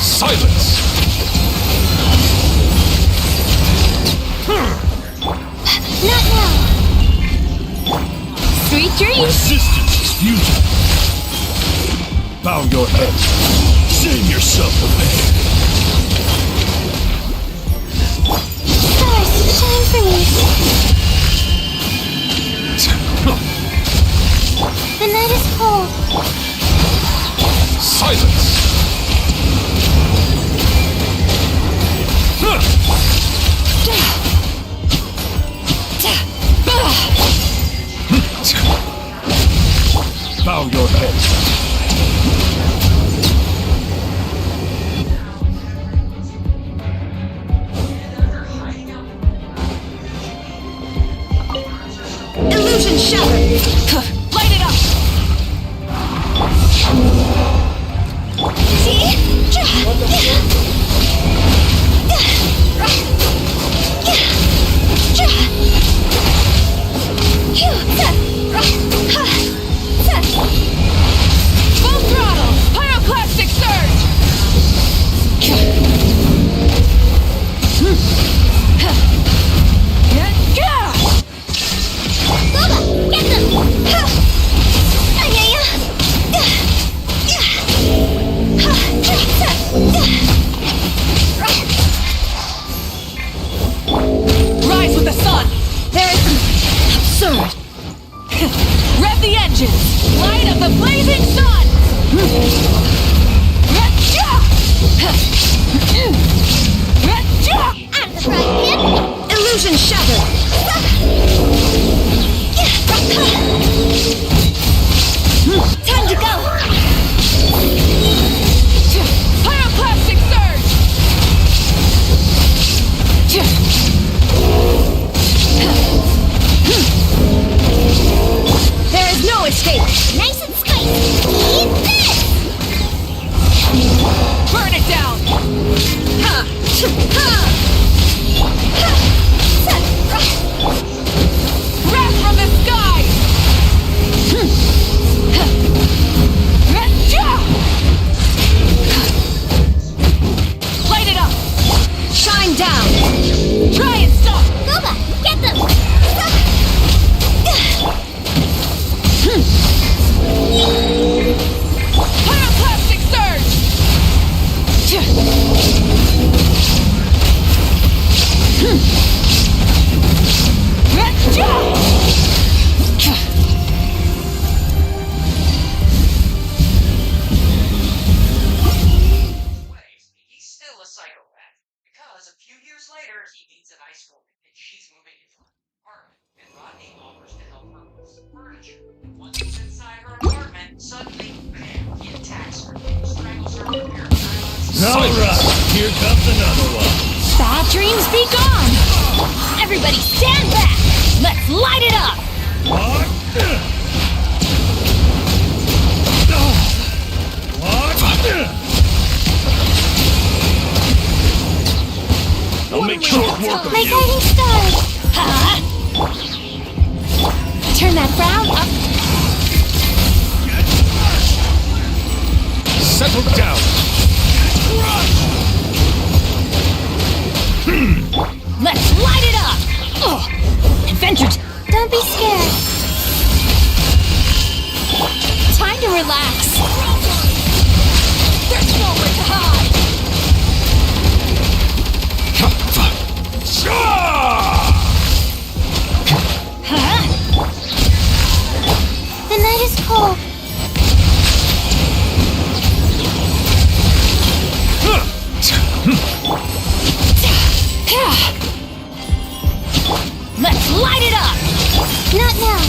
Silence. Not now. Sweet dreams. Resistance is futile. Bow your head. Save yourself a bit. Stars, shine for me. The night is cold. Silence. Bow your head. Illusion shattered. Light it up. Full throttle. Pyroclastic surge. Bubba, get them! Illusion shattered! Time to go! Pyroclastic surge! There is no escape! Nice and spicy. Eat this! Burn it down! Ha! Ha! Wrath from the sky! Light it up! Shine down! Try and stop! Boba, get them! Pyroclastic surge! ways, he's still a psychopath. Because a few years later, he meets an ice woman, and she's moving into an apartment, and Rodney offers to help her move some furniture. Once he's inside her apartment, suddenly, bam, he attacks her, strangles her with a pair of nylon Alright, here comes another one. Bad dreams be gone! Everybody stand back! Let's light it up! What? I'll make short work of My you. guiding stars! Ha! Turn that frown up. Settle down. Let's light it up! Ugh. Adventures! Don't be scared. Time to relax. There's nowhere to hide! Huh? The night is cold. Let's light it up! Not now.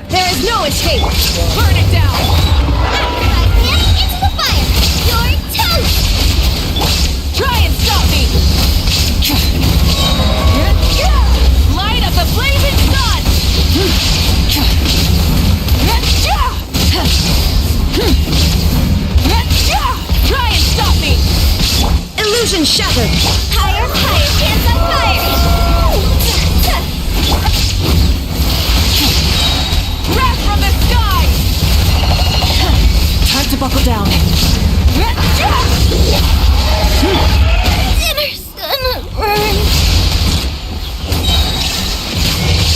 There is no escape! Burn it down! Into the fire. You're toast. Try and stop me! Light up the blazing sun! Try and stop me! Illusion shattered! Higher, higher, hands on fire. Wrath from the sky! Time to buckle down. Dinner's gonna burn.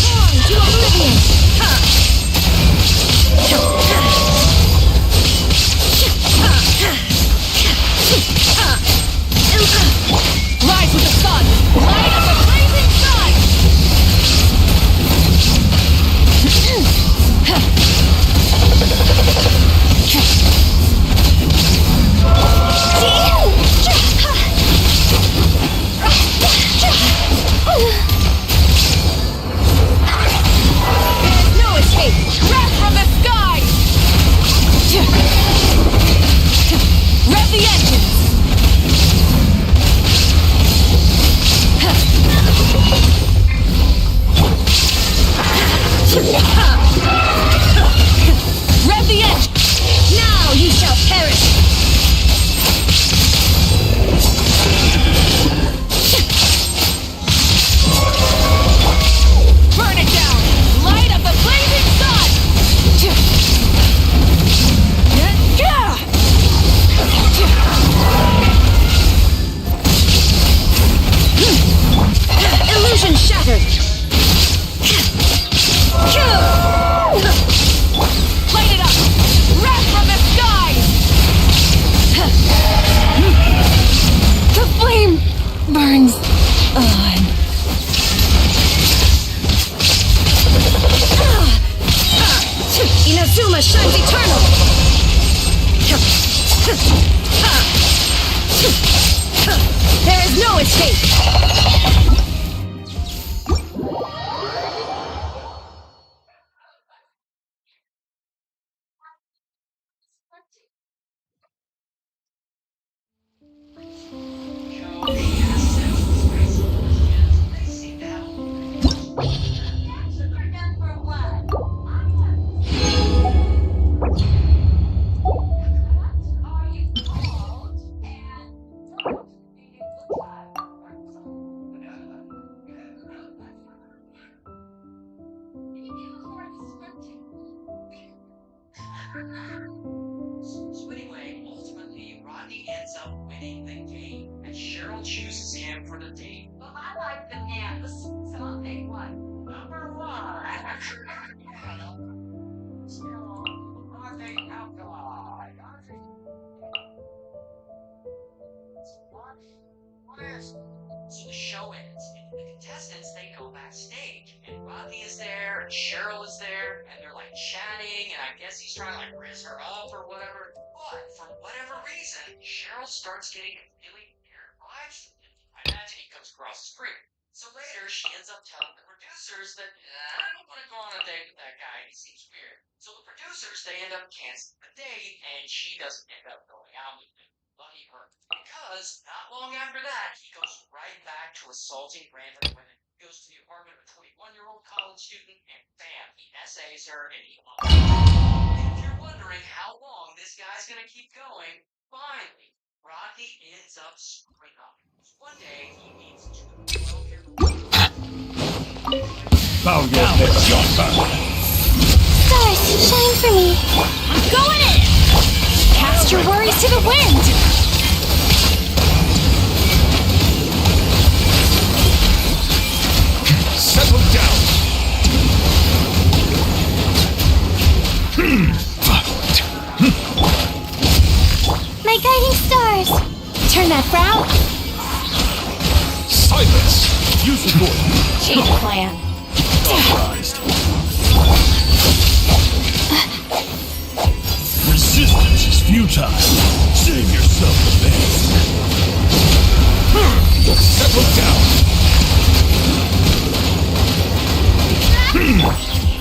On to oblivion! Rise with the sun! Light up the blazing sun! There is no escape! Joe, she has sensible space questions. They seem to have a So anyway, ultimately, Rodney ends up winning the game, and Cheryl chooses him for the date. But I like the man, so I'll pick one. Number one. Cheryl, Rodney, alcohol. So the show ends, and the contestants, they go backstage, and Rodney is there, and Cheryl is there, and they're like chatting, and I guess he's trying to like raise her up or whatever. But for whatever reason, Cheryl starts getting really weird vibes from him. I imagine he comes across as creepy. So later, she ends up telling the producers that I don't want to go on a date with that guy. He seems weird. So the producers, they end up canceling the date, and she doesn't end up going out with him. Lucky her. Because not long after that, he goes right back to assaulting random women. He goes to the apartment of a 21-year-old college student, and bam, he essays her, and he loves her. And if you're wondering how long this guy's gonna keep going, finally, Rodney ends up screwing up. One day, he meets two 12-year-olds. Bow your head, Johnson. Stars, shine for me. I'm going in! Cast your worries to the wind! Settle down. My guiding stars! Turn that frown! Silence. Use the voice. Change plan. Authorized. Resistance is futile. Save yourself the pain. Settle down.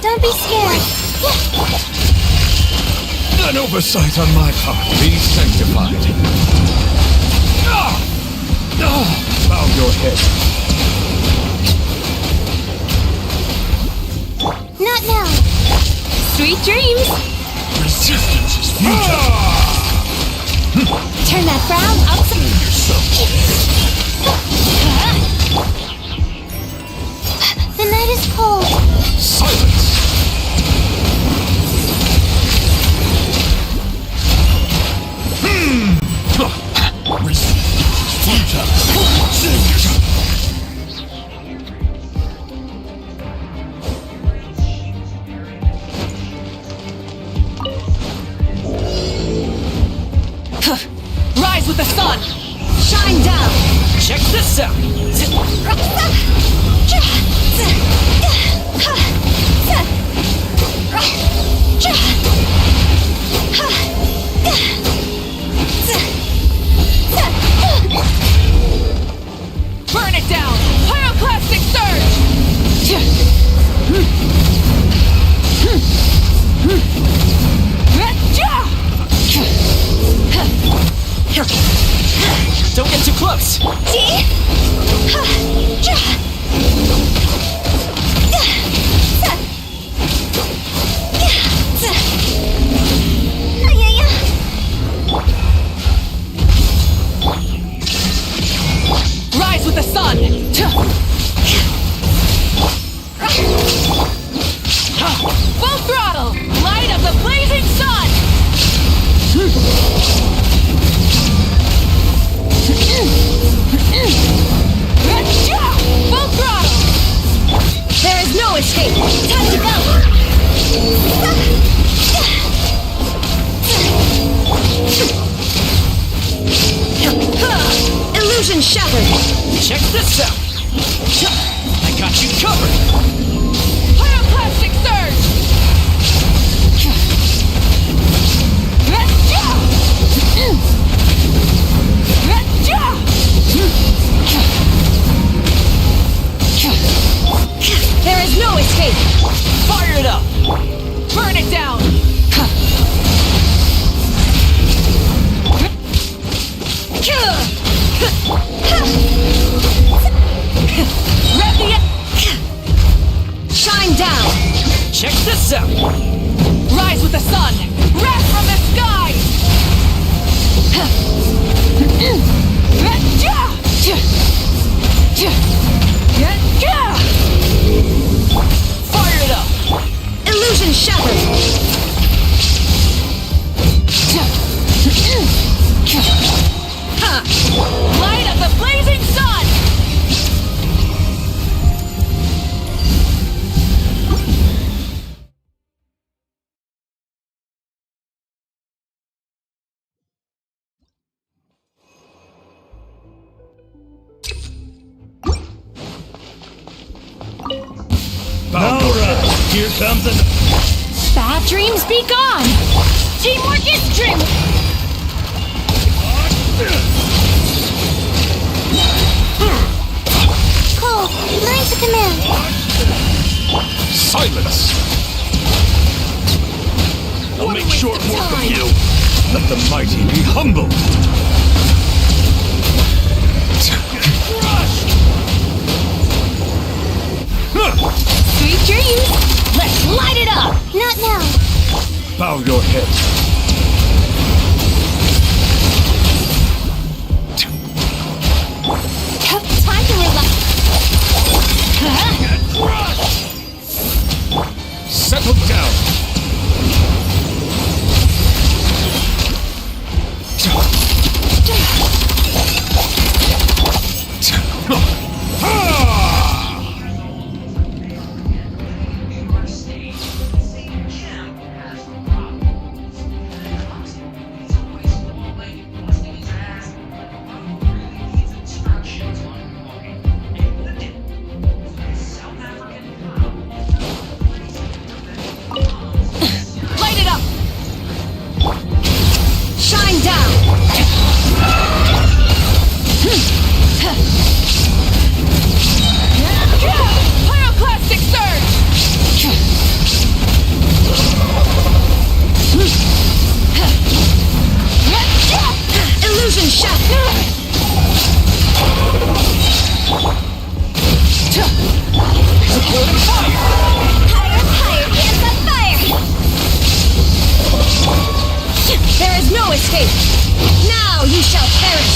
Don't be scared. An oversight on my part. Be sanctified. Bow your head. Not now. Sweet dreams. Resistance is futile. Turn that frown up some. The night is cold. Silence. Resistance is futile. Save yourself. Rise with the sun! Shine down. Check this out! Burn it down! Pyroclastic surge! Don't get too close! Rise with the sun! Full throttle! Light of the blazing sun! Full throttle! There is no escape. Time to go. Illusion shattered. Check this out! I got you covered! Pyroclastic surge! Light of the blazing sun! Alright, here comes an... Bad dreams be gone! Teamwork is dream! Cole, learn to command. Silence! I'll make short work of you. Let the mighty be humbled. Sweet dreams! Let's light it up! Not now. Bow your head. Time to relax! Settle down. Light it up! Shine down! Pyroclastic surge! Illusion shatter! Exploding fire! Higher, hands on fire. There is no escape! Now you shall perish!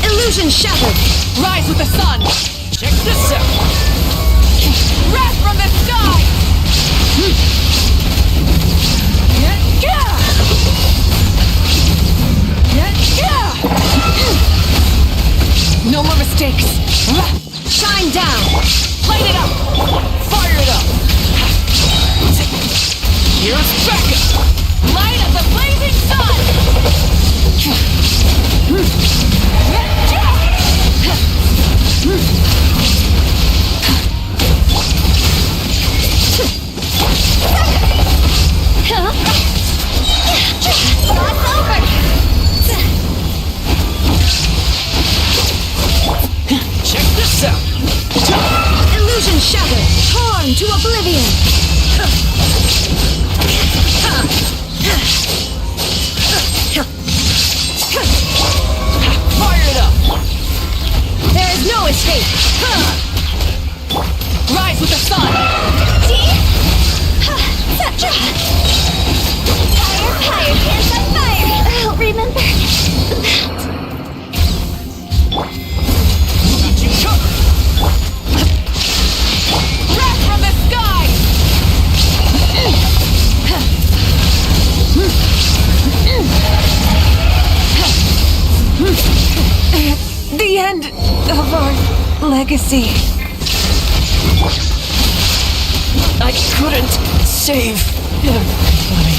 Illusion shattered! Rise with the sun! Check this out! Wrath from the sky! No more mistakes! Shine down! Light it up! Fire it up! Here's backup! Light of the blazing sun! It's over. Check this out! Illusion shattered! Torn to oblivion! Fire it up! There is no escape! Rise with the sun! Higher, hands on fire. I'll remember that. Got you covered! Wrath from the sky! The end of our legacy. I couldn't save everybody.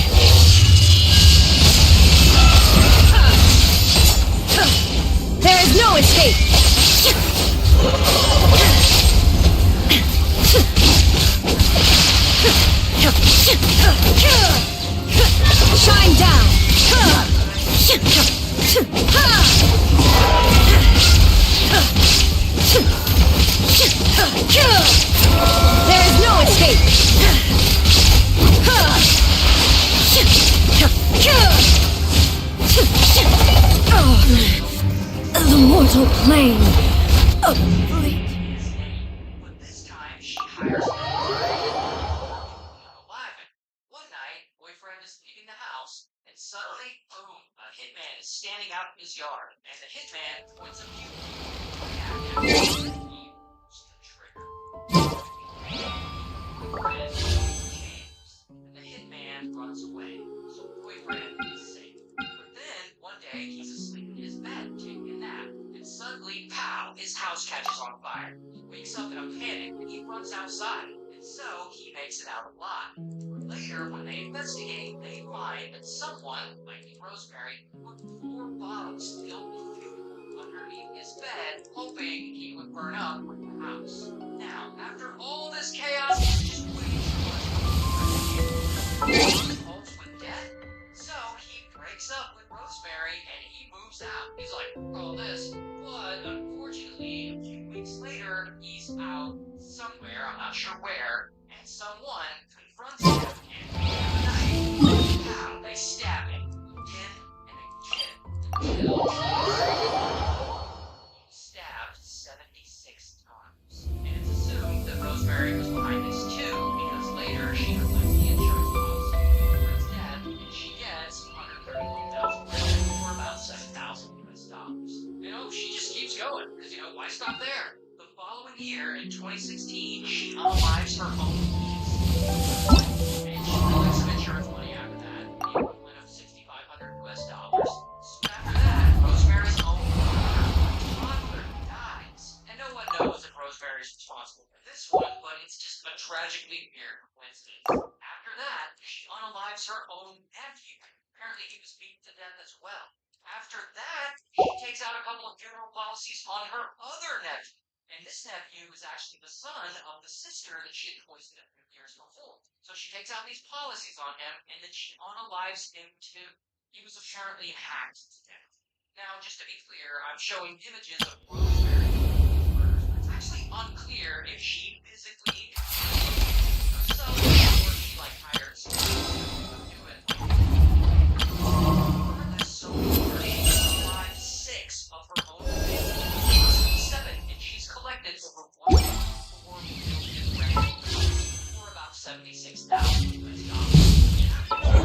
There is no escape! Shine down! There is no escape! The mortal plane of bleak. But this time she hires laughing. One night, boyfriend is leaving the house, and suddenly, boom, a hitman is standing out in his yard, and the hitman points a view. The trigger. tired. He wakes up in a panic and he runs outside, and so he makes it out alive. Later, when they investigate, they find that someone, might be Rosemary, put 4 bottles filled with food underneath his bed, hoping he would burn up with the house. Now, after all this chaos, he's just waiting for Rosemary with death. So he breaks up with Rosemary and he moves out. He's like, all this. But unfortunately, a few weeks later, he's out somewhere, I'm not sure where, and someone confronts him and with a knife, pow, they stab him again and again until he's stabbed 76 times. And it's assumed that Rosemary was behind this too, because later she collects the insurance policy for his death, and she gets $131,000 for about $7,000. She just keeps going, because why stop there? The following year, in 2016, she unalives her own niece. And she collects some insurance money after that, the equivalent of $6,500. So after that, Rosemary's own toddler dies. And no one knows if Rosemary's responsible for this one, but it's just a tragically weird coincidence. After that, she unalives her own nephew. Apparently he was beaten to death as well. After that, she takes out a couple of funeral policies on her other nephew. And this nephew is actually the son of the sister that she had poisoned a few years before. So she takes out these policies on him, and then she unalives him too. He was apparently hacked to death. Now, just to be clear, I'm showing images of Rosemary doing these murders, but it's actually unclear if she physically herself or she hired someone to do it. So alive 6 of her own family, 7, and she's collected over $1.4 million for about $76,000.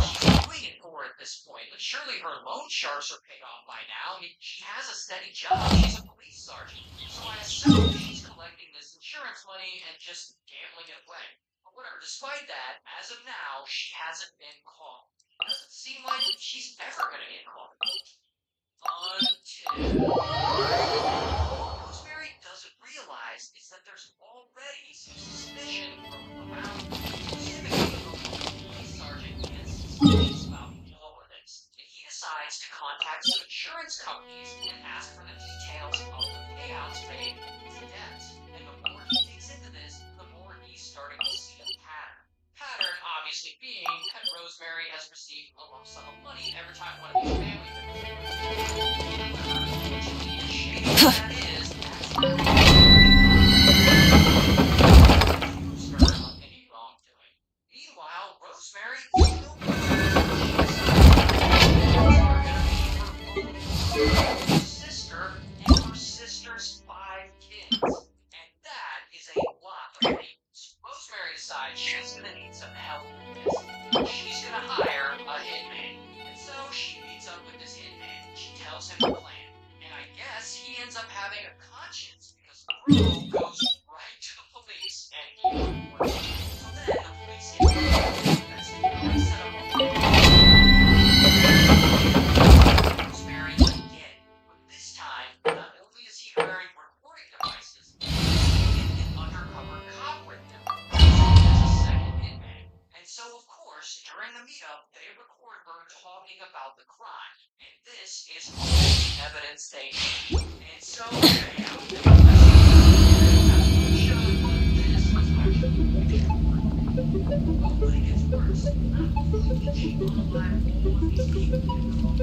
She's doing it for at this point, but surely her loan sharks are paid off by now. I mean, she has a steady job. She's a police sergeant, so I assume she's collecting this insurance money and just gambling it away. But whatever. Despite that, as of now, she hasn't been caught. Doesn't seem like she's ever gonna get caught. Until Rosemary doesn't realize is that there's already some suspicion around specifically the police sergeant is suspicious about all of this. And he decides to contact some insurance companies and ask for the details of the payouts paid to deaths. And the more he digs into this, the more he's starting to see a pattern. Pattern obviously being that Rosemary has received a lump sum of money every time one of these family Meanwhile, Rosemary her sister and her sister's 5 kids. And that is a lot of things. Rosemary decides she's gonna need some help with this. She's gonna hire a hitman. And so she meets up with this hitman. She tells him the plan. And I guess he ends up having a conscience because Bruno goes right to the police and he reports it. So then the police get investigating set up a Rosemary again. But this time, not only is he wearing recording devices, he's an undercover cop with him. A second hitman. And so, of course, during the meetup, they record her talking about the crime. And this is all the evidence they need. And so, but it gets worse. Not only did she unalive all of these people in her own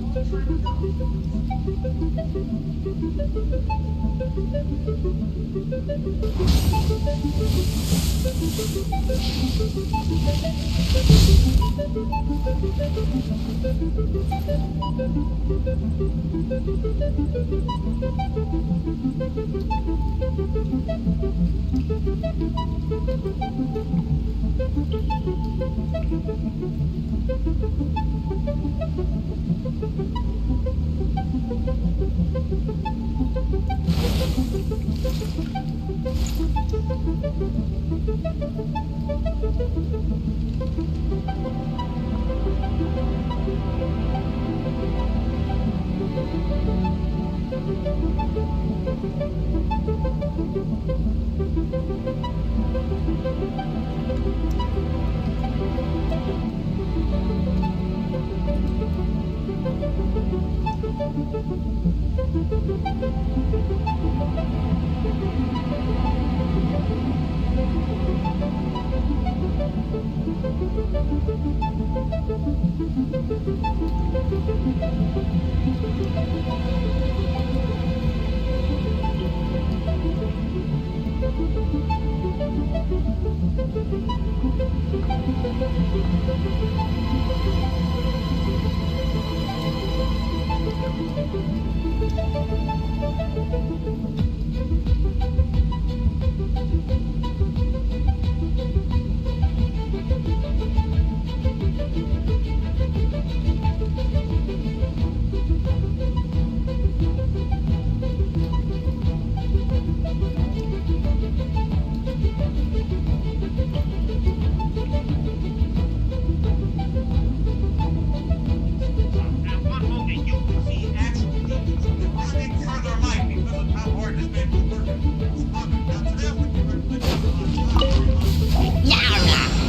land, a long time ago.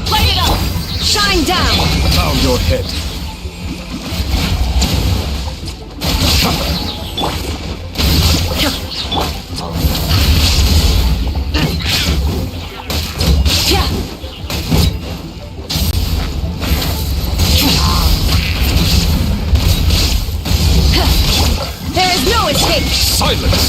Light it up! Shine down! Bow your head. There is no escape! Silence!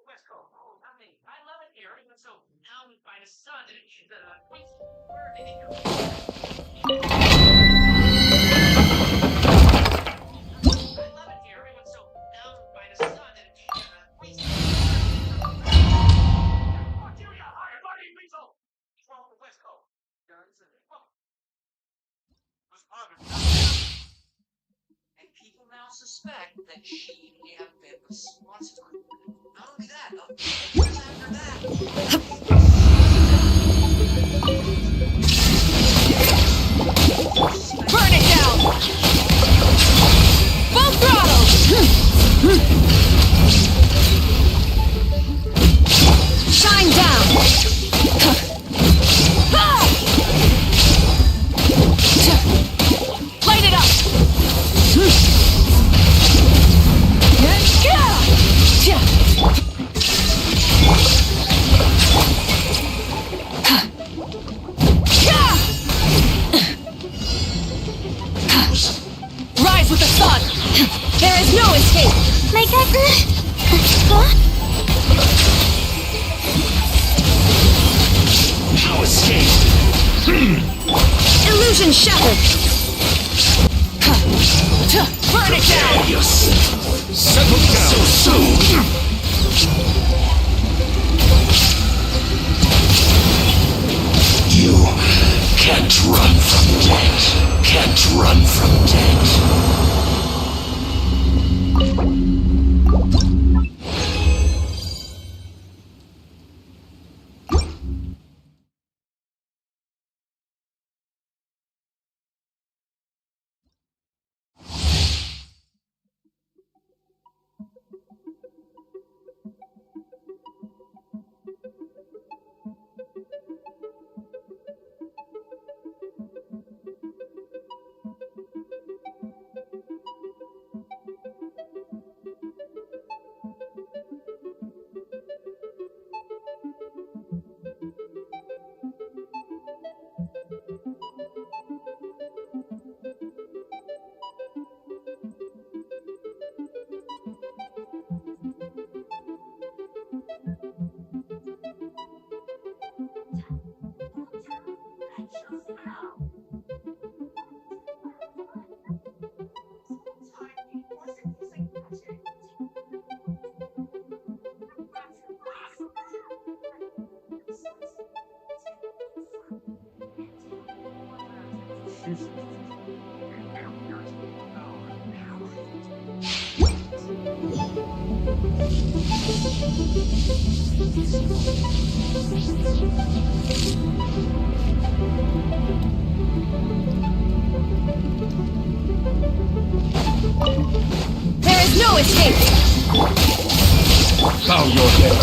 West Coast. Oh, I love it here. Even so, now we find a sun and where did it go? I love it here. Even so, now we find a sun and fuck you, yeah, hi, buddy, Weasel. From the West Coast. Guns and and people now suspect that she may have been responsible. Not only that, years after that. Burn it down! Full throttle! Shine down! Light it up! Rise with the sun! There is no escape! My cousin? How escape? Illusion shattered! Burn it down! Settle down so soon! You can't run from death. Can't run from death. There is no escape! Bow your head.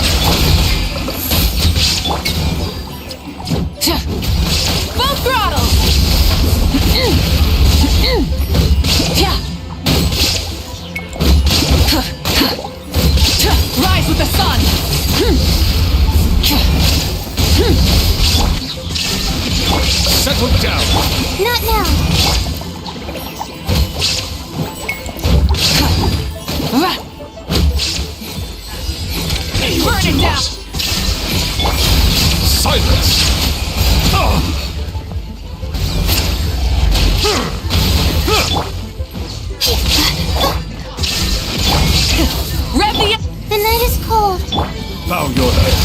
Silence! Rev the... The night is cold. Bow your head.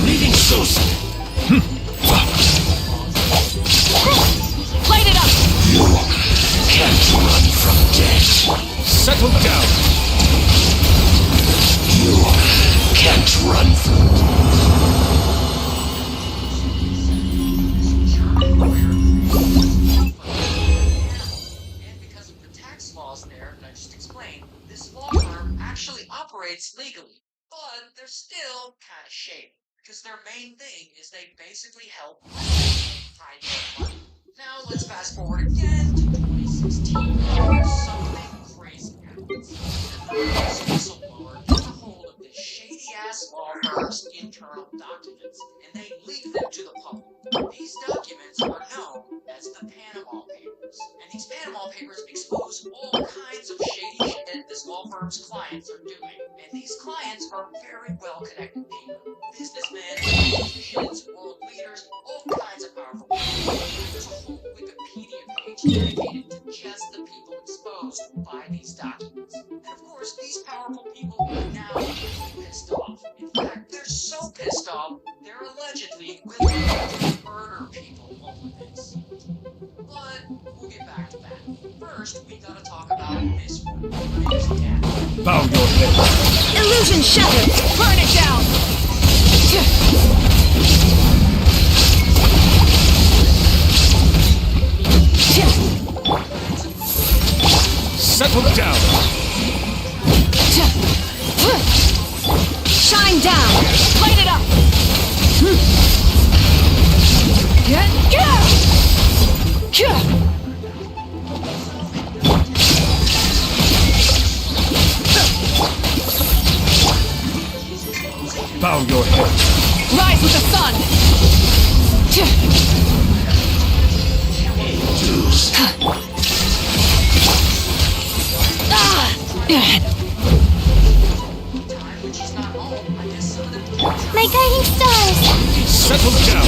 Leading Susan! Light it up! You can't run from death. Settle down. You can't run from... And because of the tax laws there that I just explained, this law firm actually operates legally, but they're still kind of shady. Because their main thing is they basically help hide their money. Now let's fast forward again to 2016. Where something crazy happens. This whistleblower gets a hold of this shady-ass law firm's internal documents, and they leak them to the public. These documents are known as the Panama Papers, and these Panama Papers expose all kinds of shady shit this law firm's clients are doing. And these clients are very well-connected people. Businessmen, politicians, world leaders, all kinds of powerful people. There's a whole Wikipedia page dedicated to just the people exposed by these documents. And of course, these powerful people are now really pissed off. In fact, they're so pissed off, they're allegedly willing to murder people over this. But we'll get back to that. First, we gotta talk about this one. It's death. Bow your head. Illusion shattered! Burn it down! Settle down. Shine down! Light it up! Bow your head. Rise with the sun! My guiding stars. Settle down.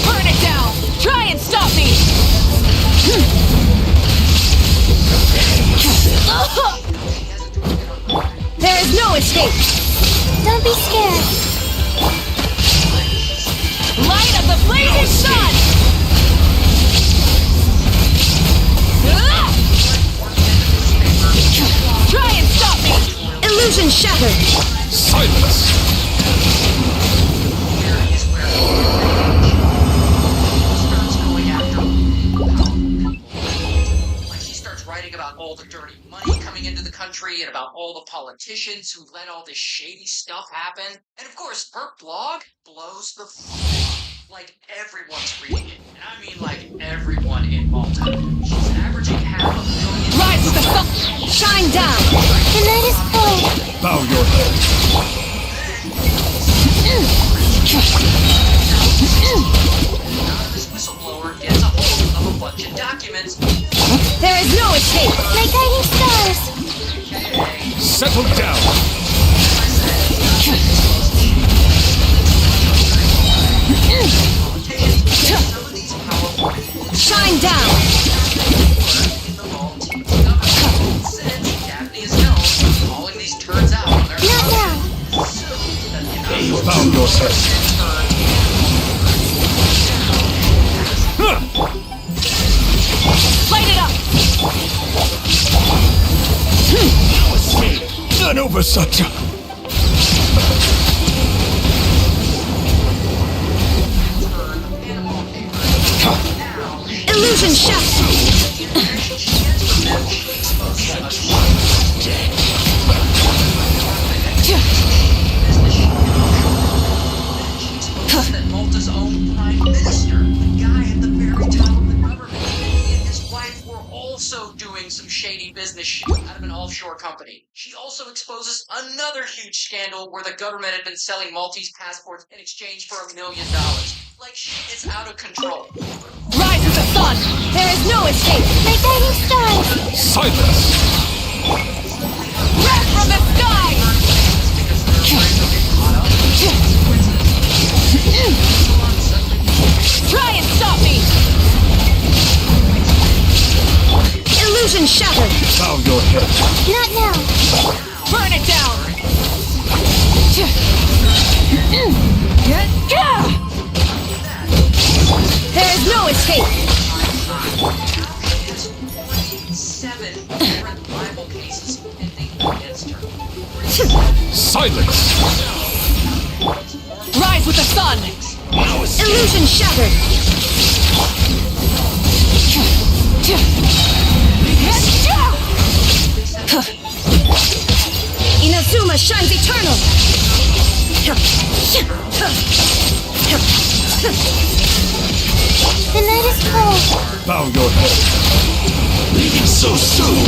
Burn it down! Try and stop me! There is no escape! Don't be scared. Light of the blazing sun! Try and stop me! Illusion shattered! Silence. Here is where starts going after like she starts writing about all the dirty money coming into the country and about all the politicians who let all this shady stuff happen. And of course, her blog blows the f like everyone's reading it. And I mean like everyone in Malta. She's averaging 500,000. Rise with the sun! Shine down! The night is cold. Bow your head. This whistleblower gets a hold of a bunch of documents. There is no escape! My guiding stars. Settle down. Shine down! Calling these turds out on their Not now. Bow your head. Light it up! None over such a... Illusion shattered! That Malta's own prime minister, the guy at the very top of the government, he and his wife were also doing some shady business shit out of an offshore company. She also exposes another huge scandal where the government had been selling Maltese passports in exchange for $1 million. Like, shit is out of control. Rise with the sun! There is no escape! My guiding stars. Silence. Wrath from the sky! Because they're afraid they'll get caught There's no escape! Seven different libel cases pending against her. Silence! Rise with the sun! Illusion shattered! Inazuma shines eternal! The night is cold. Bow your head. Leaving so soon!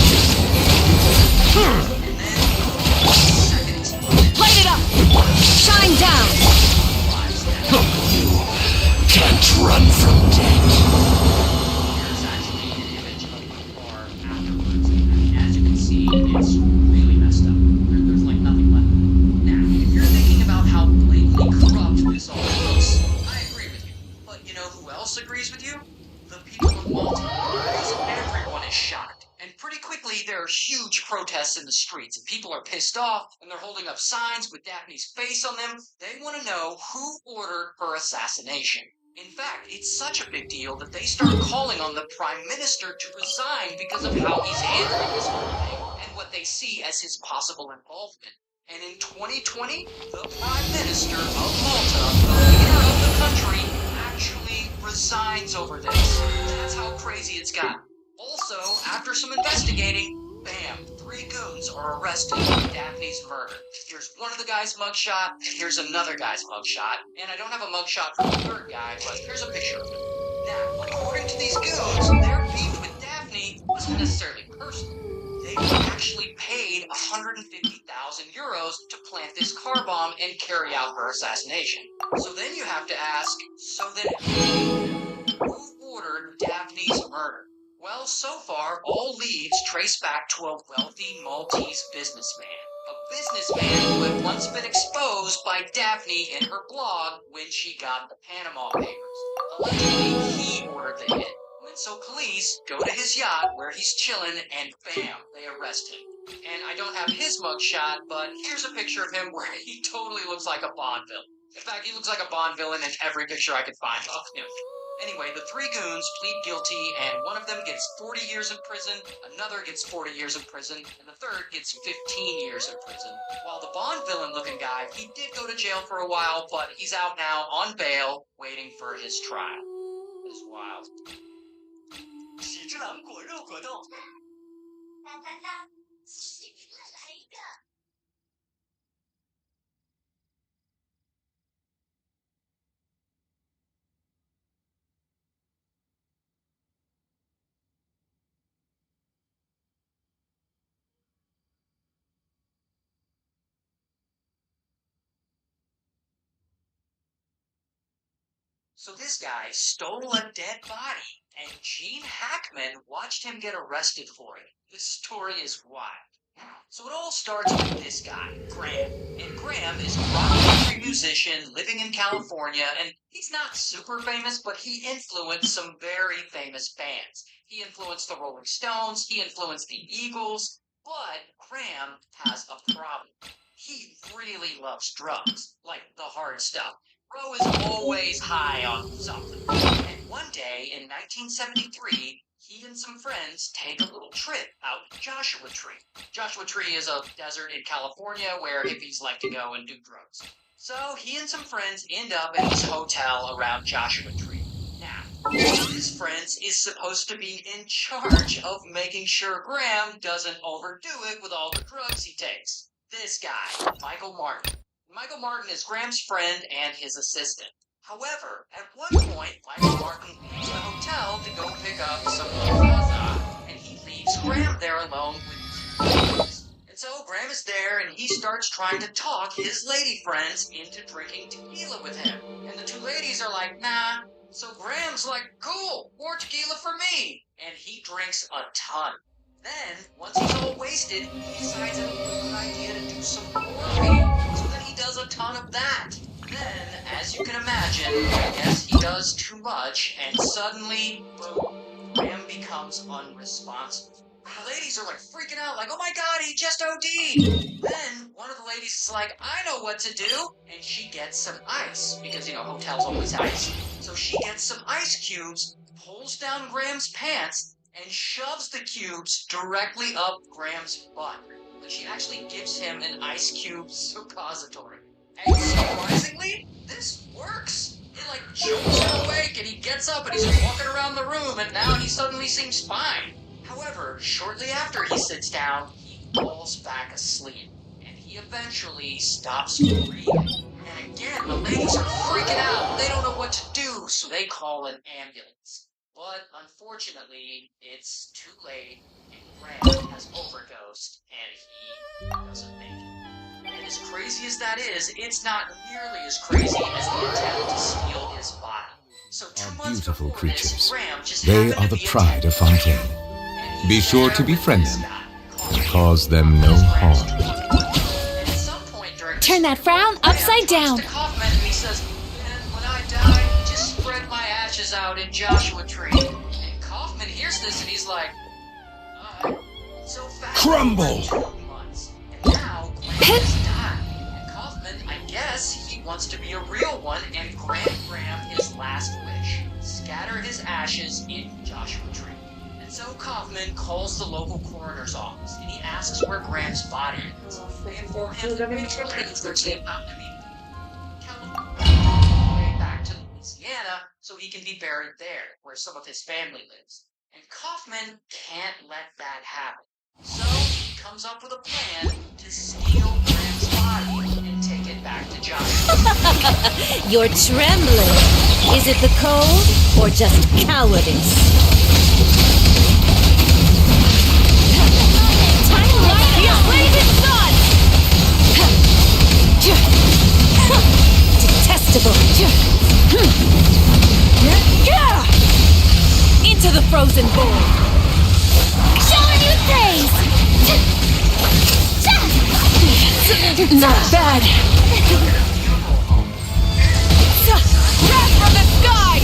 Light it up! Shine down! You can't run from death. Here's actually an image of the car afterwards. And as you can see, it's really messed up. There's like nothing left. Now, if you're thinking about how blatantly corrupt this all looks, I agree with you. But you know who else agrees with you? The people of Malta. Because everyone is shocked. And pretty quickly, there are huge protests in the streets, and people are pissed off, and they're holding up signs with Daphne's face on them. They want to know who ordered her assassination. In fact, it's such a big deal that they start calling on the Prime Minister to resign because of how he's handling this whole thing, and what they see as his possible involvement. And in 2020, the Prime Minister of Malta, the leader of the country, actually resigns over this. That's how crazy it's gotten. Also, after some investigating, bam, 3 goons are arrested for Daphne's murder. Here's one of the guy's mugshot, and here's another guy's mugshot. And I don't have a mugshot for the third guy, but here's a picture of him. Now, according to these goons, their beef with Daphne wasn't necessarily personal. They were actually paid 150,000 euros to plant this car bomb and carry out her assassination. So then you have to ask, so then who ordered Daphne's murder? Well, so far, all leads trace back to a wealthy Maltese businessman. A businessman who had once been exposed by Daphne in her blog when she got the Panama Papers. Allegedly, he ordered the hit. And so police go to his yacht where he's chilling, and bam, they arrest him. And I don't have his mugshot, but here's a picture of him where he totally looks like a Bond villain. In fact, he looks like a Bond villain in every picture I could find of him. Anyway, the 3 goons plead guilty, and one of them gets 40 years in prison, another gets 40 years in prison, and the third gets 15 years in prison. While the Bond villain-looking guy, he did go to jail for a while, but he's out now on bail, waiting for his trial. It's wild. 喜之郎果肉果冻。So this guy stole a dead body, and Gene Hackman watched him get arrested for it. This story is wild. So it all starts with this guy, Graham. And Graham is a rock country musician living in California, and he's not super famous, but he influenced some very famous bands. He influenced the Rolling Stones, he influenced the Eagles, but Graham has a problem. He really loves drugs, like the hard stuff. Bro is always high on something. And one day in 1973, he and some friends take a little trip out to Joshua Tree. Joshua Tree is a desert in California where hippies like to go and do drugs. So he and some friends end up in this hotel around Joshua Tree. Now, one of his friends is supposed to be in charge of making sure Graham doesn't overdo it with all the drugs he takes. This guy, Michael Martin. Michael Martin is Graham's friend and his assistant. However, at one point, Michael Martin leaves the hotel to go pick up some plaza, and he leaves Graham there alone with his ladies. And so Graham is there, and he starts trying to talk his lady friends into drinking tequila with him. And the 2 ladies are like, nah. So Graham's like, cool, more tequila for me. And he drinks a ton. Then, once he's all wasted, he decides it's a good idea to do some morphine. So then he does a ton of that. Then, as you can imagine, I guess he does too much, and suddenly, boom, Graham becomes unresponsive. The ladies are like freaking out, like, oh my god, he just OD'd. Then one of the ladies is like, I know what to do. And she gets some ice, because, you know, hotels always have ice. So she gets some ice cubes, pulls down Graham's pants, and shoves the cubes directly up Graham's butt. But she actually gives him an ice cube suppository. And surprisingly, this works. It like jolts him awake and he gets up and he's walking around the room and now he suddenly seems fine. However, shortly after he sits down, he falls back asleep. And he eventually stops breathing. And again, the ladies are freaking out. They don't know what to do, so they call an ambulance. But unfortunately, it's too late, and Graham has overdosed, and he doesn't make it. And as crazy as that is, it's not nearly as crazy as the attempt to steal his body. So 2 months Beautiful before this, creatures. Graham just They happened are to the be pride of attending Fontaine. jail, and Be he's sure there to with befriend this them. guy, Cause them no harm. and at some point during this Turn that frown Graham upside turns down. to Kaufman and he says, "And when I die, just spread my ashes out in Joshua Tree." And Kaufman hears this and he's like, "Alright." So fast Crumble! 2 months, and now Graham has died. And Kaufman, I guess, he wants to be a real one and grant Graham his last wish: scatter his ashes in Joshua Tree. And so Kaufman calls the local coroner's office and he asks where Graham's body is. They inform him that maybe they're about to be California, back to Louisiana, so he can be buried there, where some of his family lives. And Kaufman can't let that happen. So he comes up with a plan to steal Graham's body and take it back to Joshua. You're trembling. Is it the cold or just cowardice? Time to light the blazing sun! Detestable. Into the frozen bowl! Showing you things! Not bad! Wrath from the sky!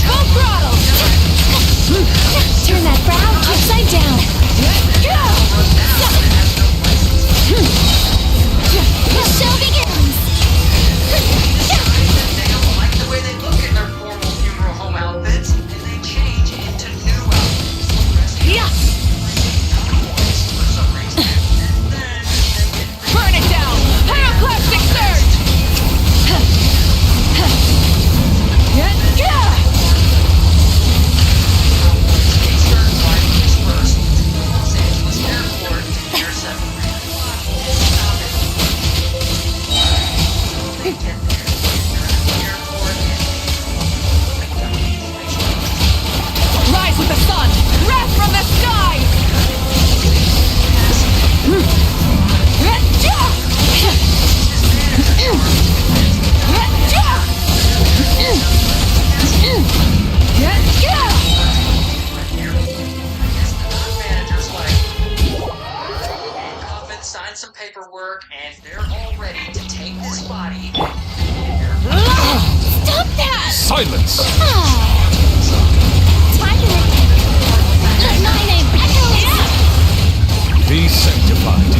Full throttle! Turn that frown upside down! The show begins! They don't like the way they look in their formal funeral home outfits, and they change into new outfits. Yeah! For some reason. And then they get Burn it down! Pyroclastic surge! Rise with the sun! Wrath from the sky! manager's like, Kaufman signs some paperwork, and they're all ready to take this body. Stop that! Silence! Time to my name echoes! Be sanctified. To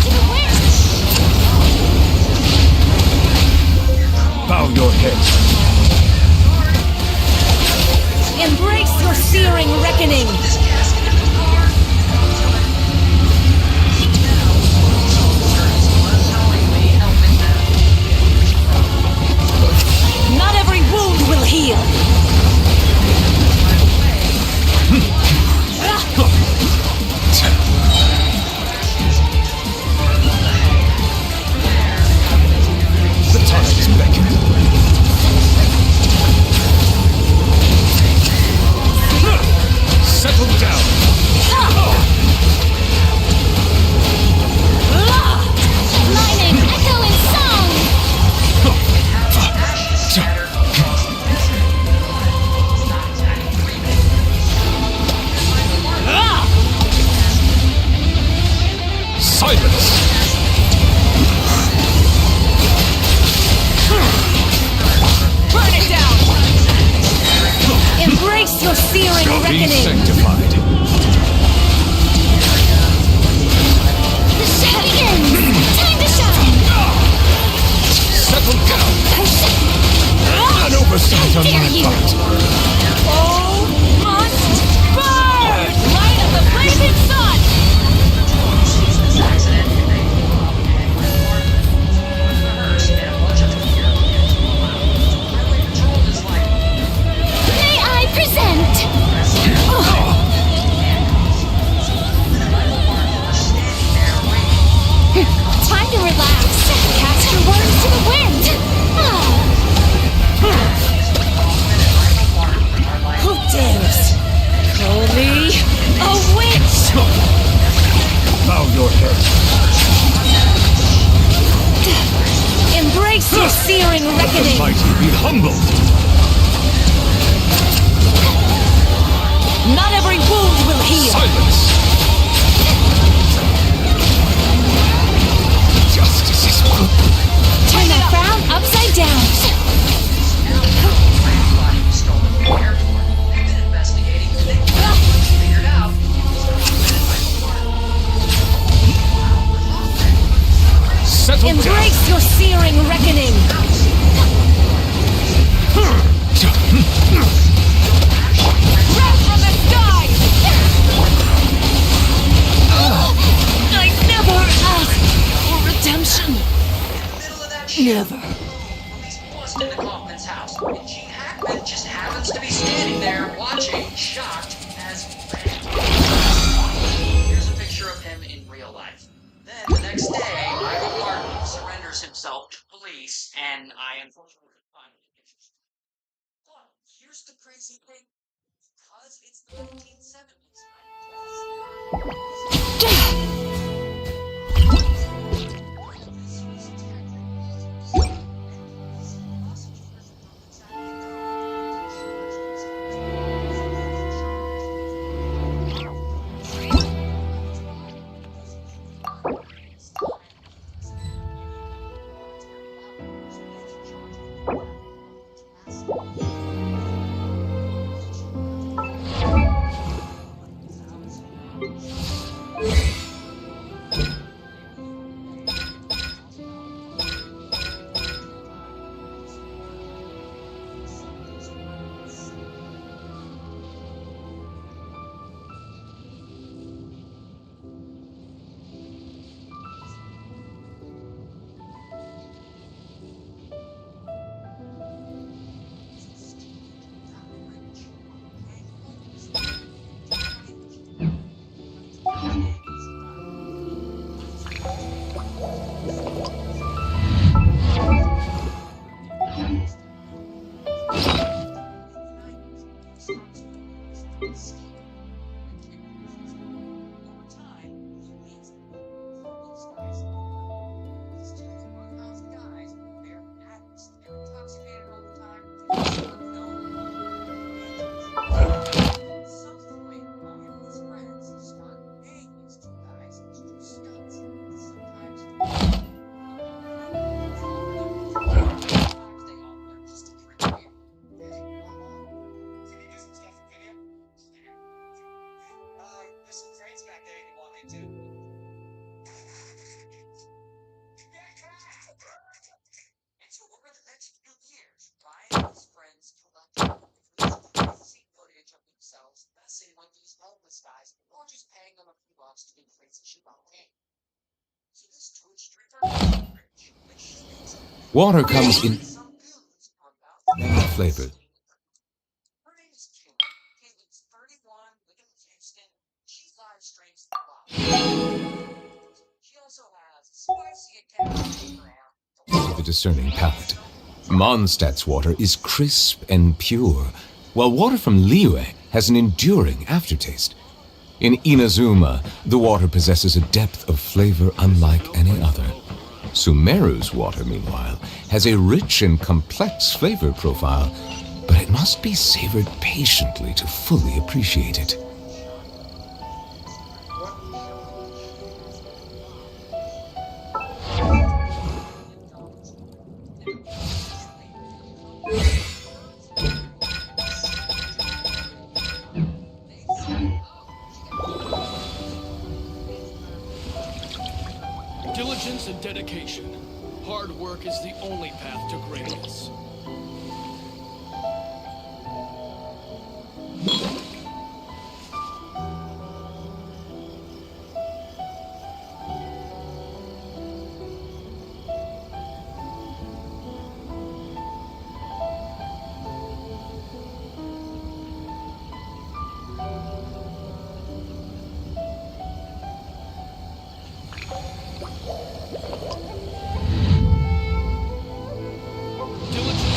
the wind! Bow your heads. Embrace your searing reckoning! This casket in the car. Unknowingly helping them. Not every Embrace your searing reckoning! The mighty be humbled! Not every wound will heal! Silence! Justice is good. Turn that frown upside down! Stolen from the airport. They've been investigating. They've figured out it was committed by the war. Settle down! Embrace your searing reckoning! Wrath from the sky! I never asked for redemption. Middle of that shit. Never. Police bust into Kaufman's house, and Gene Hackman just happens to be standing there watching, shocked as here's a picture of him in real life. Then the next day, Ivan Martin surrenders himself to police, and I unfortunately couldn't find any pictures. But here's the crazy thing. Because it's the 1970s, guys, or just paying them a few bucks to do crazy shit on game. So this Twitch streamer is rich, which means Water comes in some goons are about to flavor. Her name is Kim. Caitlin's 31, living in Houston. She live streams the live. She also has spicy accounts in her hair. The discerning palate. Mondstadt's water is crisp and pure, while water from Liyue has an enduring aftertaste. In Inazuma, the water possesses a depth of flavor unlike any other. Sumeru's water, meanwhile, has a rich and complex flavor profile, but it must be savored patiently to fully appreciate it. Diligence and dedication. Hard work is the only path to greatness. Diligence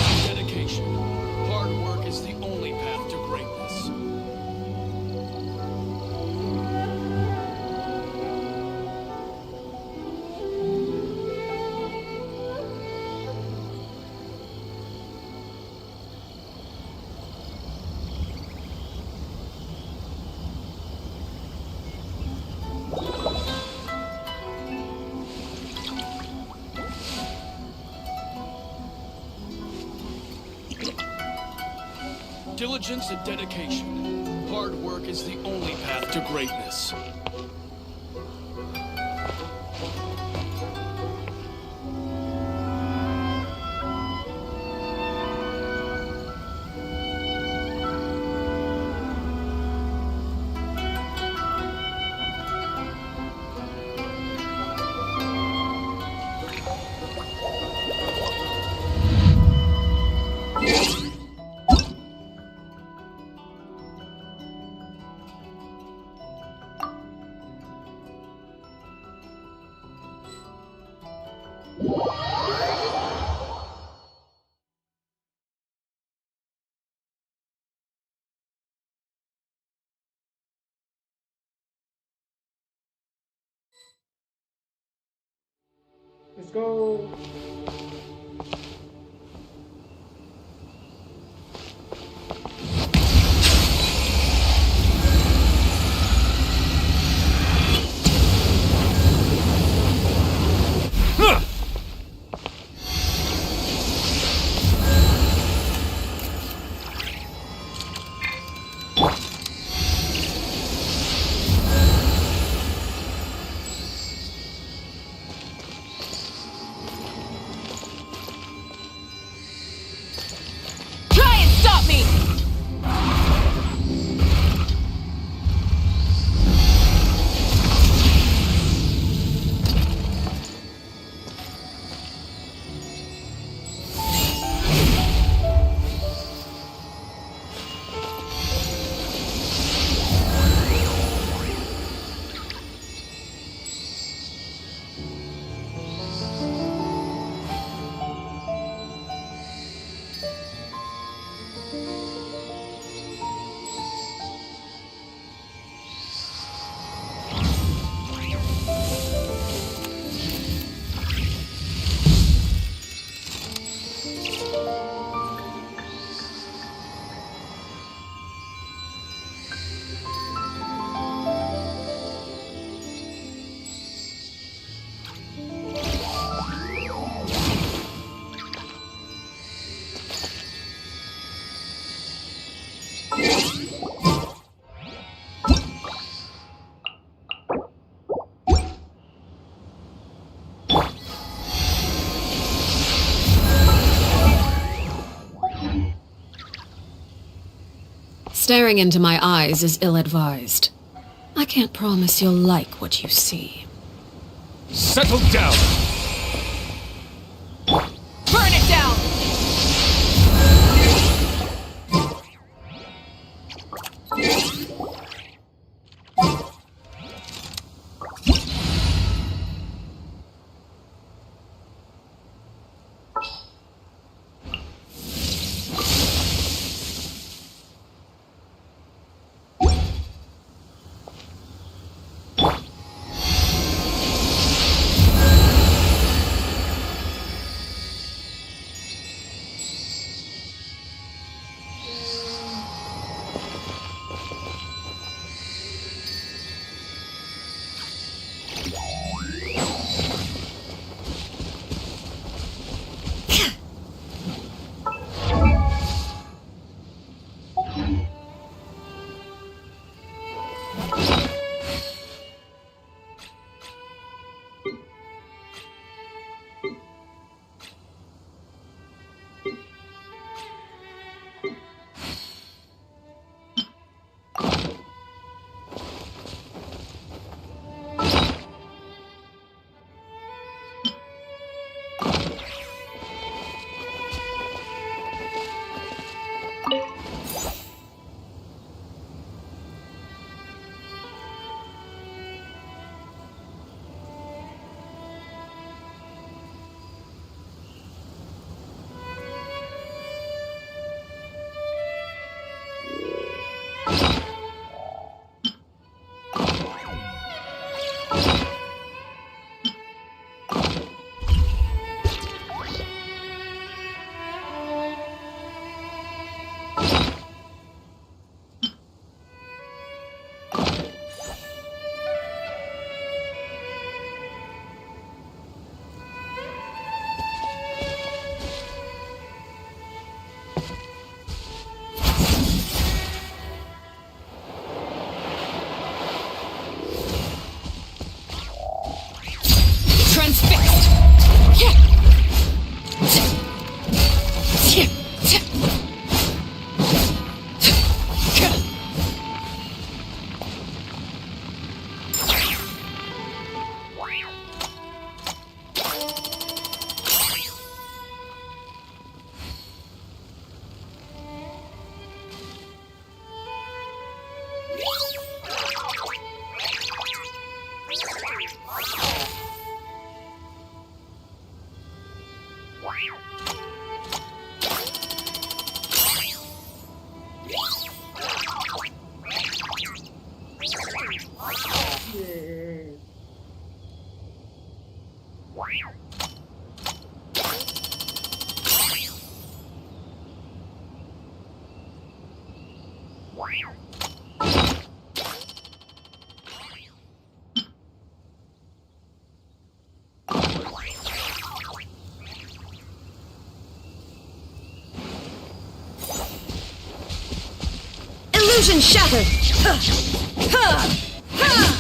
diligence and dedication. Hard work is the only path to greatness. Let's go. Try and stop me! Staring into my eyes is ill-advised. I can't promise you'll like what you see. Settle down! Burn it down! Yeah. Illusion shattered! Ha! Ha! Ha!